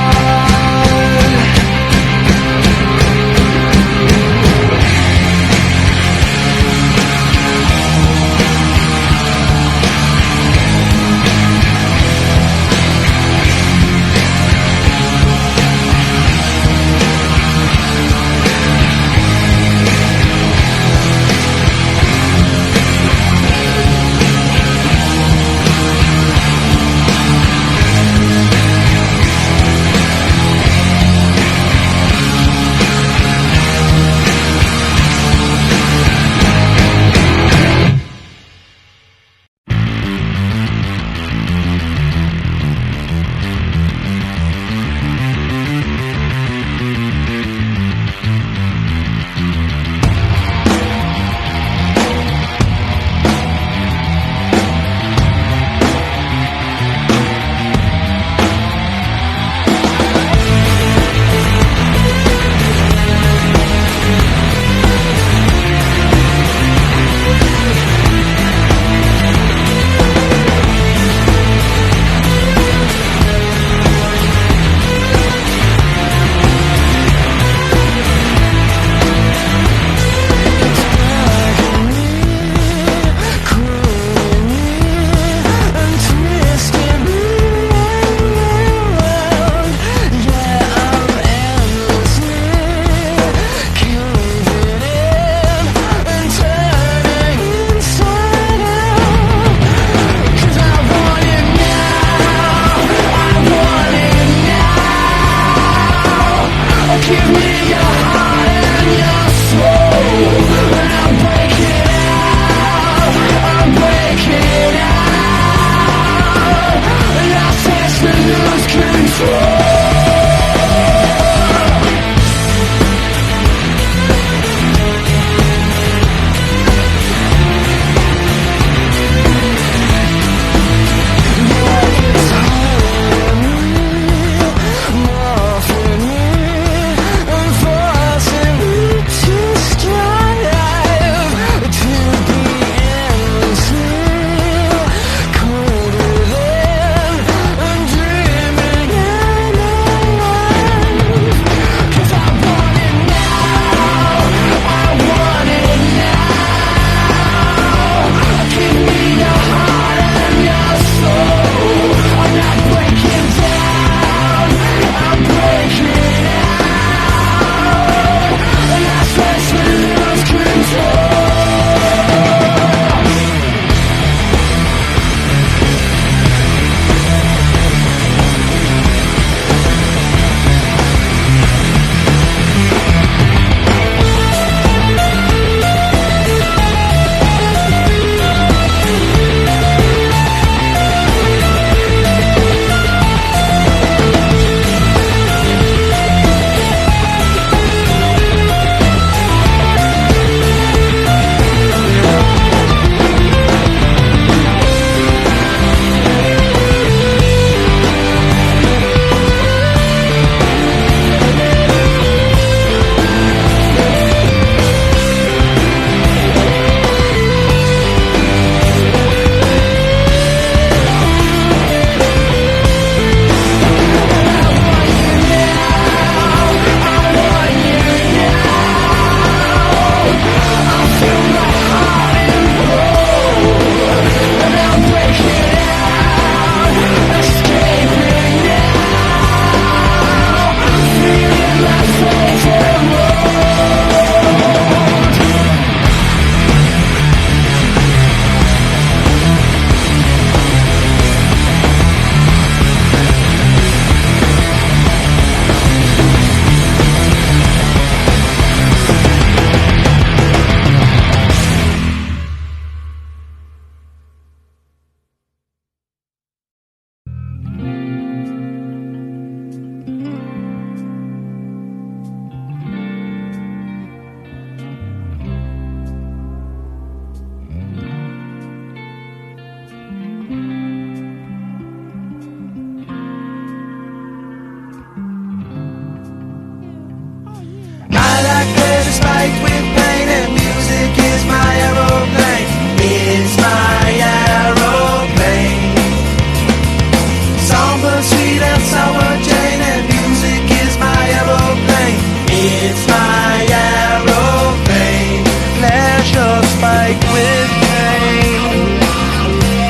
sweet and sour Jane, and music is my aeroplane. It's my aeroplane. Pleasure spiked with pain.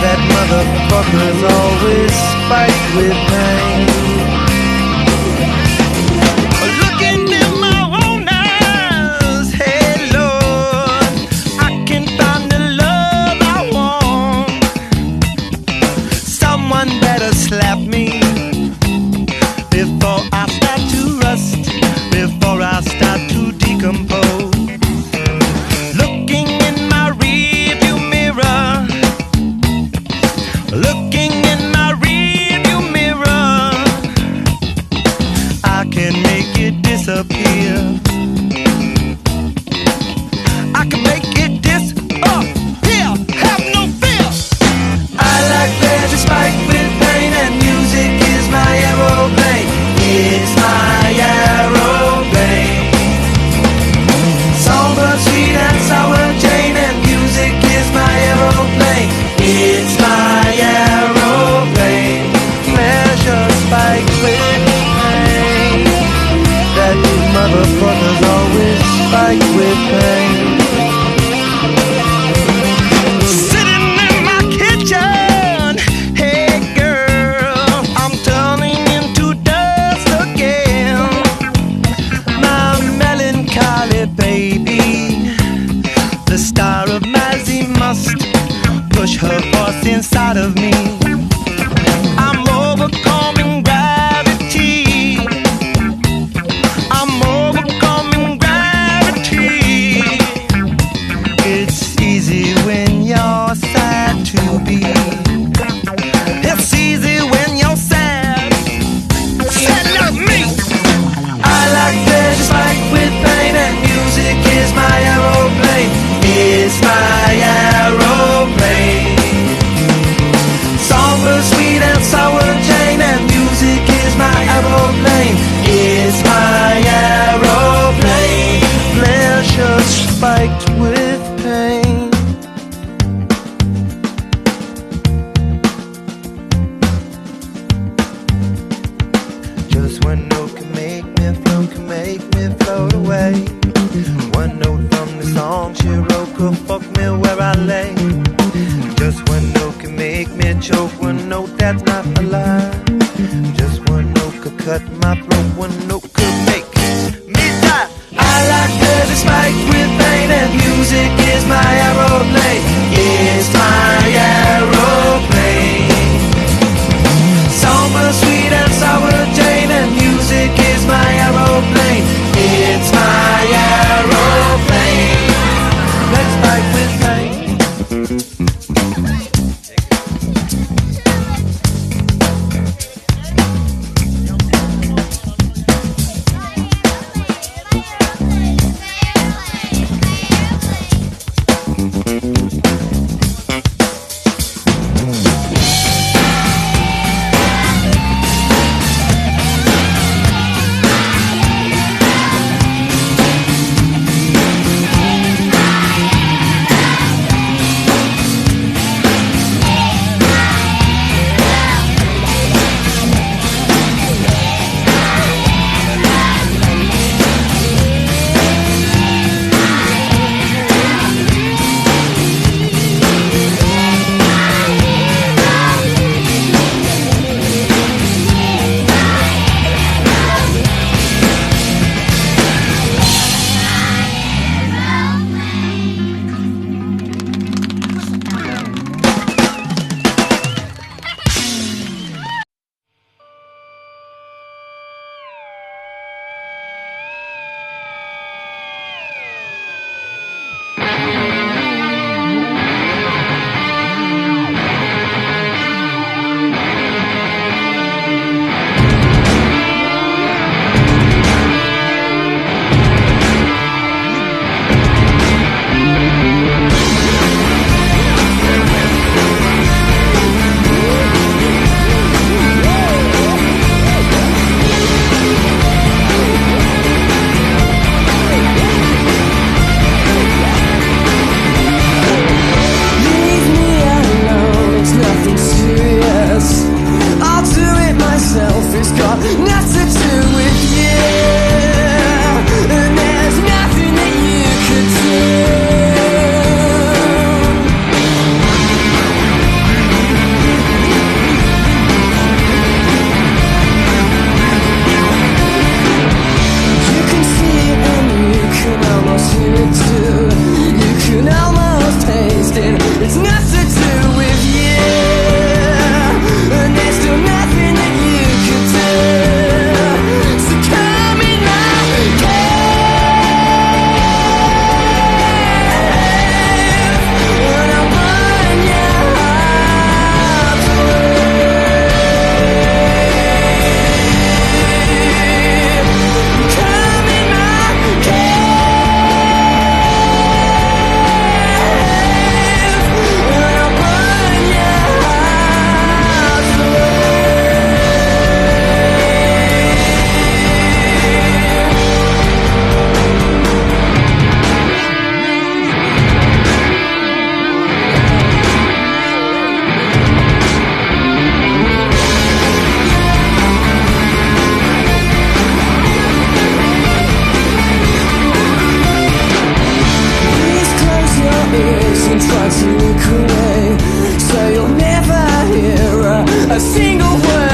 That motherfucker's always spiked with pain. Looking in my own eyes, hey Lord, I can find the love I want. Someone better slap me before I start to rust, before I start to decompose. Looking in my rearview mirror, looking in my rearview mirror, I can make it disappear. I can make it disappear. Have no fear. I like pleasure spiked with pain, and music is my aeroplane. It's my aeroplane. Somber, sweet and sour Jane, and music is my aeroplane. It's my aeroplane. Pleasure spiked with pain. That motherfucker's always spiked with pain. Sitting in my kitchen, hey girl, I'm turning into dust again. My melancholy baby, the star of Mazzy must push her voice inside of me. I'm overcoming gravity. I'm overcoming gravity. It's easy when you're sad to be. It's easy when you're sad. Sad like me. I like pleasure spiked with pain, and music is my aeroplane. It's my aeroplane. Somber, sweet and sour Jane, and music is my aeroplane. It's my aeroplane. Pleasure spiked with pain. Just one note can make me float away. One note from the song she wrote could fuck me where I lay. Just one note can make me choke. One note that's not a lie. Just one note could cut my throat. One note could make me die. I like pleasure spiked with pain, and music is my aeroplane. It's my aeroplane. Somber, sweet and sour Jane, and music is my aeroplane. It's my aeroplane. Let's fight with pain. away.